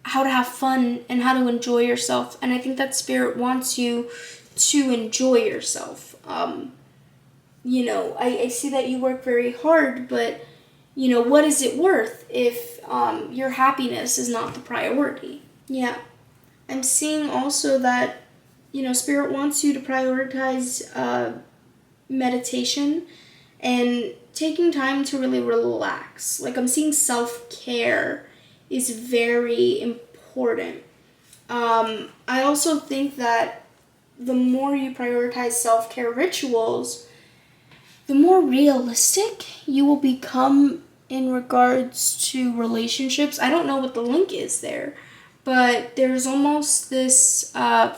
A: how to have fun and how to enjoy yourself. And I think that Spirit wants you to enjoy yourself. I see that you work very hard, but, what is it worth if your happiness is not the priority? Yeah. I'm seeing also that, Spirit wants you to prioritize meditation and taking time to really relax. I'm seeing self-care is very important. I also think that the more you prioritize self-care rituals, the more realistic you will become in regards to relationships. I don't know what the link is there, but there's almost this, I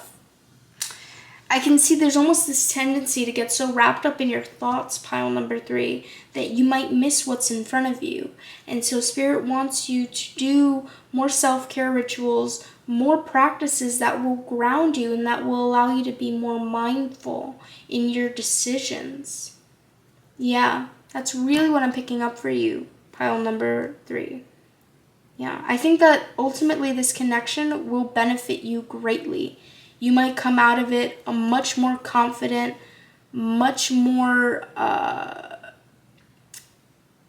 A: can see there's almost this tendency to get so wrapped up in your thoughts, pile number 3, that you might miss what's in front of you. And so Spirit wants you to do more self-care rituals, more practices that will ground you and that will allow you to be more mindful in your decisions. Yeah, that's really what I'm picking up for you, pile number 3. Yeah, I think that ultimately this connection will benefit you greatly. You might come out of it a much more confident, much more,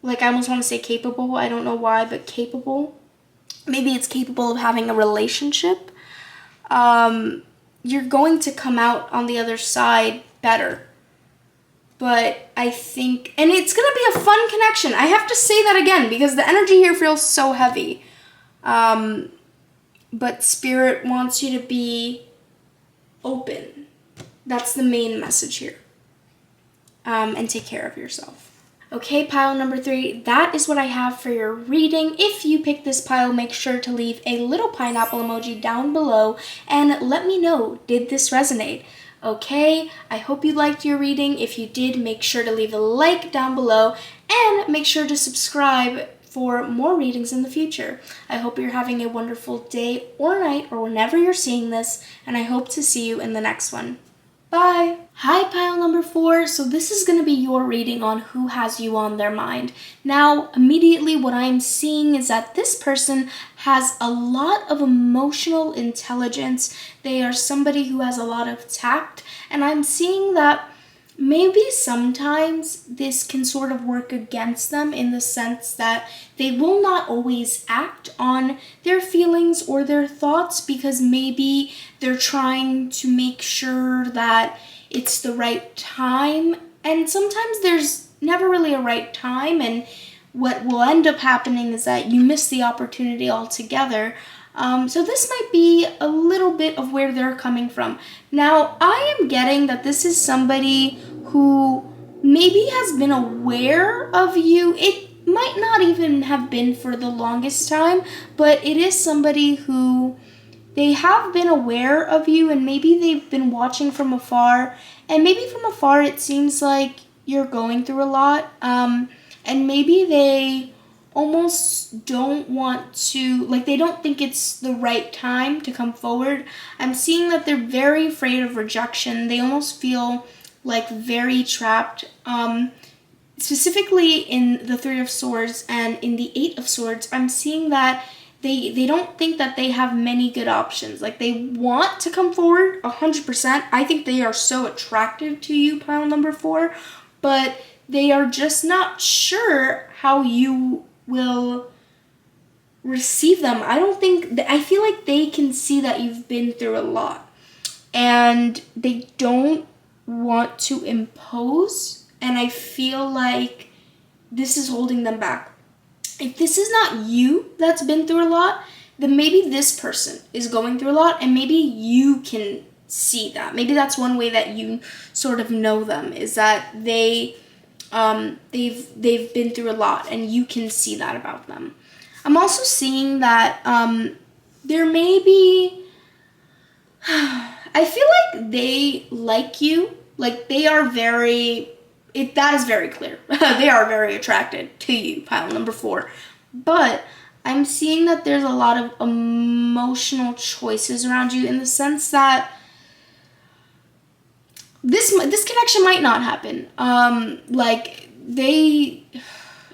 A: like I almost want to say capable. I don't know why, but capable. Maybe it's capable of having a relationship. You're going to come out on the other side better. But I think, and it's going to be a fun connection. I have to say that again because the energy here feels so heavy. But Spirit wants you to be open. That's the main message here. And take care of yourself. Okay, pile number 3, that is what I have for your reading. If you pick this pile, make sure to leave a little pineapple emoji down below and let me know, did this resonate? Okay, I hope you liked your reading. If you did, make sure to leave a like down below and make sure to subscribe for more readings in the future. I hope you're having a wonderful day or night or whenever you're seeing this, and I hope to see you in the next one. Bye! Hi, pile number 4. So this is going to be your reading on who has you on their mind. Now, immediately what I'm seeing is that this person has a lot of emotional intelligence. They are somebody who has a lot of tact, and I'm seeing that maybe sometimes this can sort of work against them in the sense that they will not always act on their feelings or their thoughts because maybe they're trying to make sure that it's the right time. And sometimes there's never really a right time, and what will end up happening is that you miss the opportunity altogether. So this might be a little bit of where they're coming from. Now, I am getting that this is somebody who maybe has been aware of you. It might not even have been for the longest time, but it is somebody who they have been aware of you and maybe they've been watching from afar. And maybe from afar it seems like you're going through a lot. And maybe they almost don't want to, like they don't think it's the right time to come forward. I'm seeing that they're very afraid of rejection. They almost feel like very trapped. Specifically in the 3 of Swords and in the 8 of Swords, I'm seeing that they don't think that they have many good options. Like they want to come forward 100%. I think they are so attractive to you, pile number 4, but they are just not sure how you will receive them. I feel like they can see that you've been through a lot and they don't want to impose, and I feel like this is holding them back. If this is not you that's been through a lot, then maybe this person is going through a lot and maybe you can see that. Maybe that's one way that you sort of know them, is that they've been through a lot and you can see that about them. I'm also seeing that there may be, I feel like they like you, like they are that is very clear. They are very attracted to you, pile number 4. But I'm seeing that there's a lot of emotional choices around you in the sense that this connection might not happen.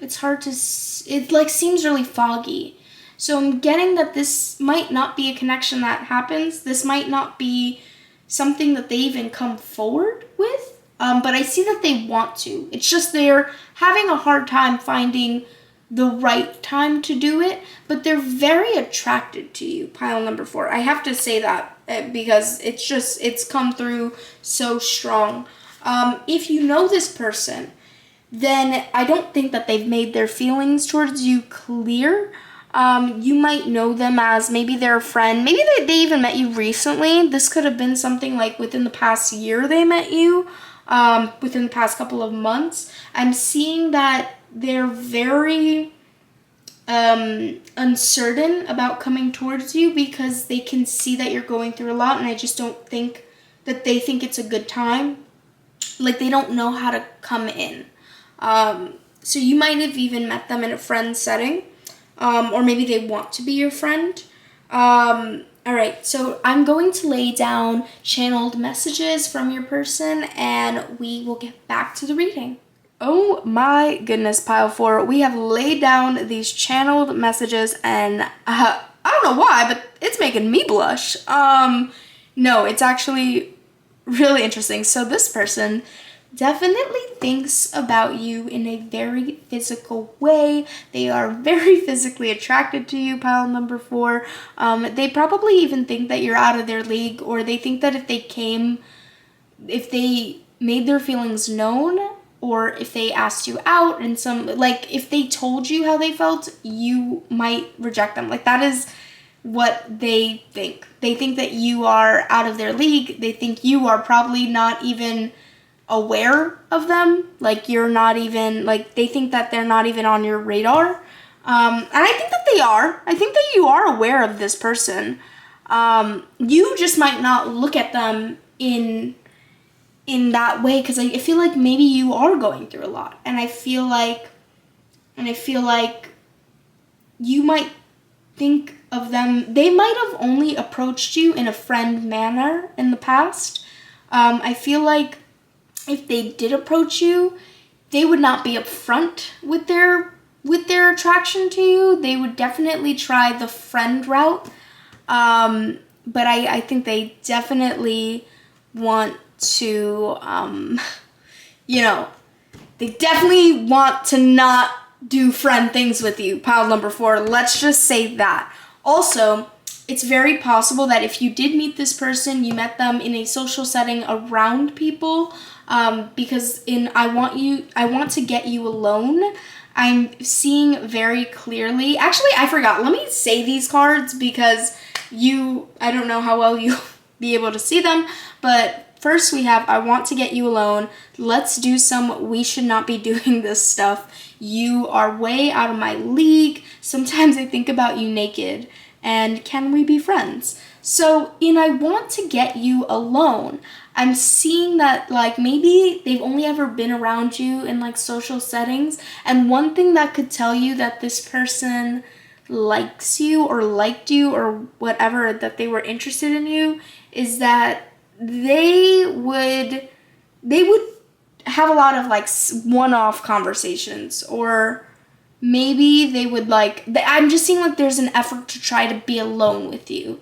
A: It's hard to, it like seems really foggy. So I'm getting that this might not be a connection that happens. This might not be something that they even come forward with. But I see that they want to. It's just they're having a hard time finding the right time to do it, but they're very attracted to you, pile number 4. I have to say that because it's come through so strong. If you know this person, then I don't think that they've made their feelings towards you clear. You might know them as maybe they're a friend. Maybe they even met you recently. This could have been something like within the past year they met you. Within the past couple of months. I'm seeing that they're very uncertain about coming towards you because they can see that you're going through a lot, and I just don't think that they think it's a good time. Like, they don't know how to come in. So you might have even met them in a friend setting, or maybe they want to be your friend. All right, so I'm going to lay down channeled messages from your person, and we will get back to the reading. Oh my goodness, pile 4. We have laid down these channeled messages, and I don't know why, but it's making me blush. No, it's actually really interesting. So this person definitely thinks about you in a very physical way. They are very physically attracted to you, pile number 4. They probably even think that you're out of their league, or they think that if they made their feelings known, or if they asked you out and if they told you how they felt, you might reject them. Like, that is what they think. They think that you are out of their league. They think you are probably not even aware of them. Like, you're not even, like, they think that they're not even on your radar. And I think that they are. I think that you are aware of this person. You just might not look at them in that way, because I feel like maybe you are going through a lot, and I feel like you might think of them. They might have only approached you in a friend manner in the past. I feel like if they did approach you, they would not be upfront with their attraction to you. They would definitely try the friend route, but I think they definitely want to, they definitely want to not do friend things with you, pile number 4. Let's just say that. Also, it's very possible that if you did meet this person, you met them in a social setting around people, because in I want to get you alone, I'm seeing very clearly. Actually, I forgot. Let me say these cards because I don't know how well you'll be able to see them, but first we have, I want to get you alone. Let's do some we should not be doing this stuff. You are way out of my league. Sometimes I think about you naked. And can we be friends? So in I want to get you alone, I'm seeing that, like, maybe they've only ever been around you in, like, social settings. And one thing that could tell you that this person likes you or liked you or whatever, that they were interested in you, is that they would have a lot of, like, one-off conversations, or maybe they would, like, I'm just seeing, like, there's an effort to try to be alone with you.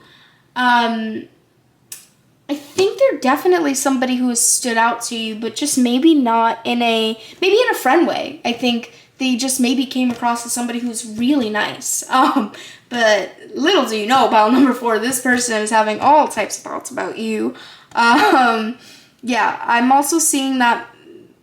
A: I think they're definitely somebody who has stood out to you, but just maybe not maybe in a friend way. I think they just maybe came across as somebody who's really nice. But little do you know, pile number 4, this person is having all types of thoughts about you. Yeah, I'm also seeing that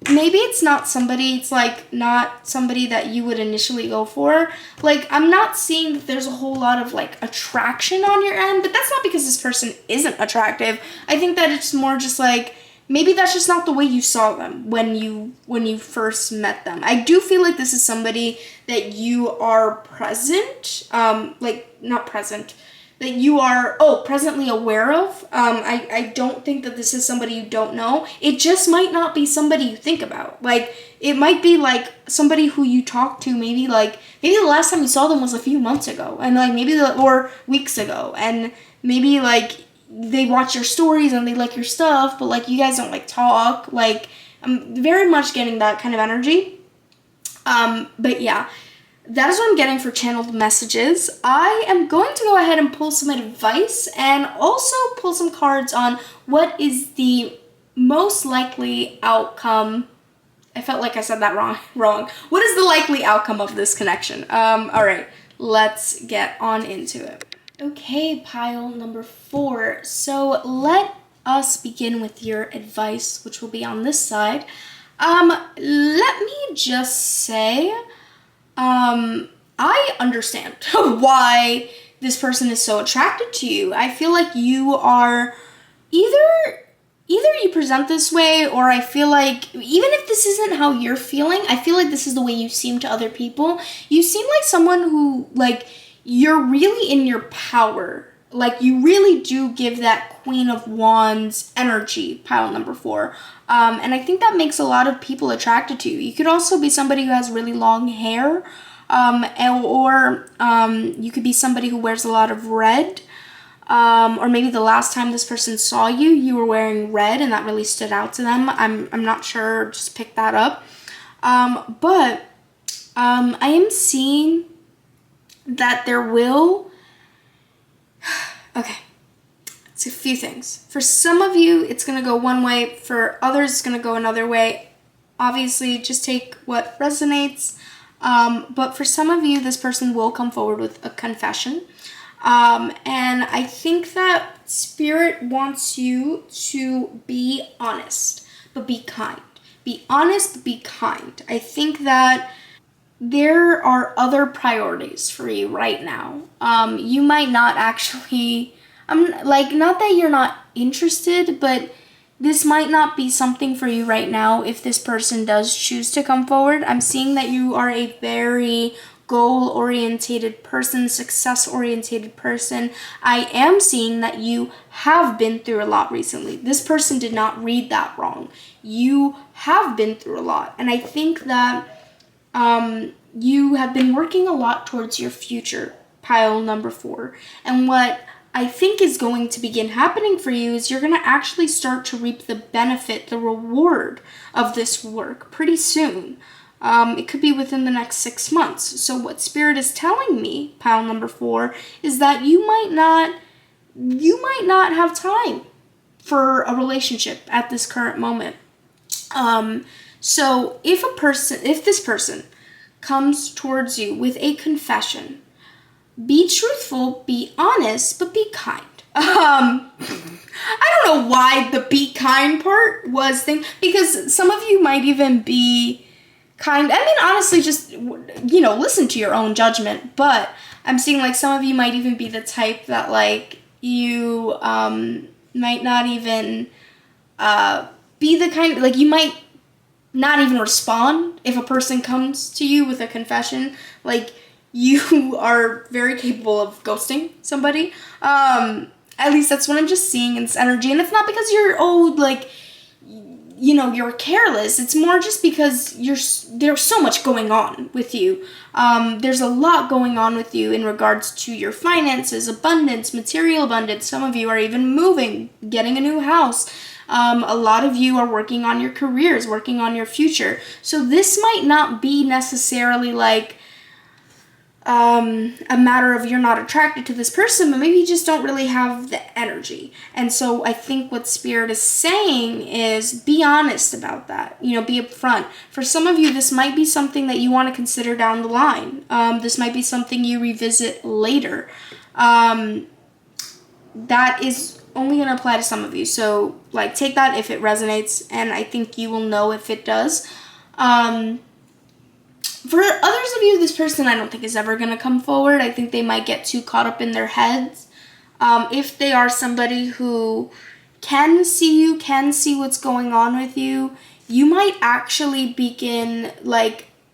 A: maybe it's not somebody that you would initially go for. Like, I'm not seeing that there's a whole lot of, like, attraction on your end, but that's not because this person isn't attractive. I think that it's more just, like, maybe that's just not the way you saw them when you first met them. I do feel like this is somebody that you are that you are presently aware of. I don't think that this is somebody you don't know. It just might not be somebody you think about. Like, it might be, like, somebody who you talk to maybe the last time you saw them was a few months ago, and, like, or weeks ago, and maybe, like, they watch your stories and they like your stuff, but, like, you guys don't, like, talk. Like, I'm very much getting that kind of energy. But yeah, that is what I'm getting for channeled messages. I am going to go ahead and pull some advice and also pull some cards on what is the most likely outcome. I felt like I said that wrong. What is the likely outcome of this connection? All right, let's get on into it. Okay, pile number 4. So let us begin with your advice, which will be on this side. Let me just say, I understand why this person is so attracted to you. I feel like you are either either you present this way, or I feel like even if this isn't how you're feeling, I feel like this is the way you seem to other people. You seem like someone who, like, you're really in your power. Like, you really do give that Queen of Wands energy, pile number 4. And I think that makes a lot of people attracted to you. You could also be somebody who has really long hair, or you could be somebody who wears a lot of red. Or maybe the last time this person saw you, you were wearing red and that really stood out to them. I'm not sure, just pick that up. But I am seeing that there will, okay, it's a few things. For some of you, it's going to go one way. For others, it's going to go another way. Obviously, just take what resonates. But for some of you, this person will come forward with a confession. And I think that Spirit wants you to be honest, but be kind. Be honest, but be kind. I think that there are other priorities for you right now. You might not actually, not that you're not interested, but this might not be something for you right now if this person does choose to come forward. I'm seeing that you are a very goal-orientated person, success-orientated person. I am seeing that you have been through a lot recently. This person did not read that wrong. You have been through a lot. And I think that you have been working a lot towards your future, pile number 4. And what I think is going to begin happening for you is you're going to actually start to reap the benefit, the reward of this work pretty soon. It could be within the next 6 months. So what Spirit is telling me, pile number 4, is that you might not have time for a relationship at this current moment. So if this person comes towards you with a confession, be truthful, be honest, but be kind. I don't know why the be kind part was because some of you might even be kind. I mean, honestly, just, listen to your own judgment. But I'm seeing, like, some of you might even be the type that, like, you might not even be the kind, like, you might not even respond if a person comes to you with a confession. Like, you are very capable of ghosting somebody. At least that's what I'm just seeing in this energy. And it's not because you're you're careless. It's more just because there's so much going on with you. There's a lot going on with you in regards to your finances, abundance, material abundance. Some of you are even moving, getting a new house. A lot of you are working on your careers, working on your future. So this might not be necessarily like a matter of you're not attracted to this person, but maybe you just don't really have the energy. And so I think what Spirit is saying is be honest about that. Be upfront. For some of you, this might be something that you want to consider down the line. This might be something you revisit later. That is only going to apply to some of you. So, take that if it resonates, and I think you will know if it does. For others of you, this person I don't think is ever going to come forward. I think they might get too caught up in their heads. If they are somebody who can see you, can see what's going on with you, you might actually begin,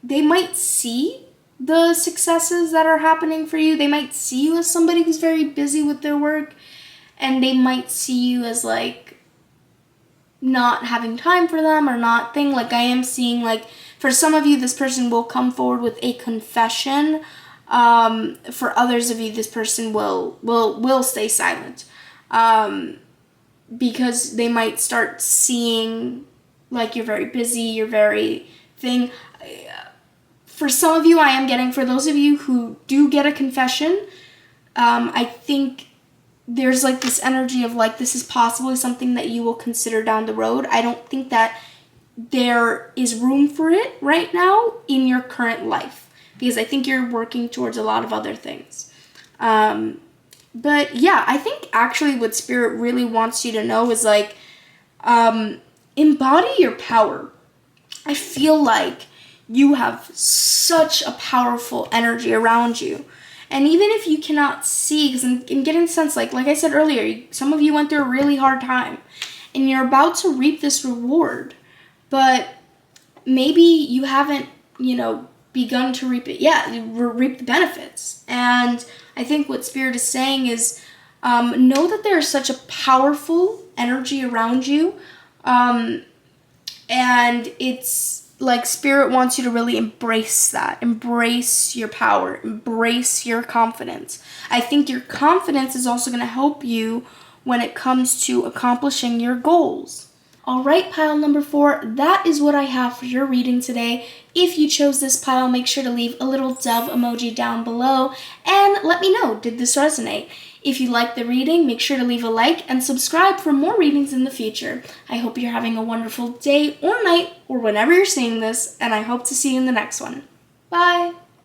A: they might see the successes that are happening for you. They might see you as somebody who's very busy with their work, and they might see you as, not having time for them or not thing. I am seeing, for some of you, this person will come forward with a confession. For others of you, this person will stay silent. Because they might start seeing, you're very busy, you're very thing. For some of you, I am getting, for those of you who do get a confession, I think there's, this energy of, this is possibly something that you will consider down the road. I don't think that there is room for it right now in your current life, because I think you're working towards a lot of other things. But yeah, I think actually what Spirit really wants you to know is embody your power. I feel like you have such a powerful energy around you. And even if you cannot see, because I'm getting the sense, like I said earlier, some of you went through a really hard time. and you're about to reap this reward, but maybe you haven't, begun to reap it yet, reap the benefits. And I think what Spirit is saying is, know that there is such a powerful energy around you, and it's like Spirit wants you to really embrace that. Embrace your power. Embrace your confidence. I think your confidence is also going to help you when it comes to accomplishing your goals. All right, pile number 4, that is what I have for your reading today. If you chose this pile, make sure to leave a little dove emoji down below and let me know, did this resonate? If you liked the reading, make sure to leave a like and subscribe for more readings in the future. I hope you're having a wonderful day or night or whenever you're seeing this, and I hope to see you in the next one. Bye!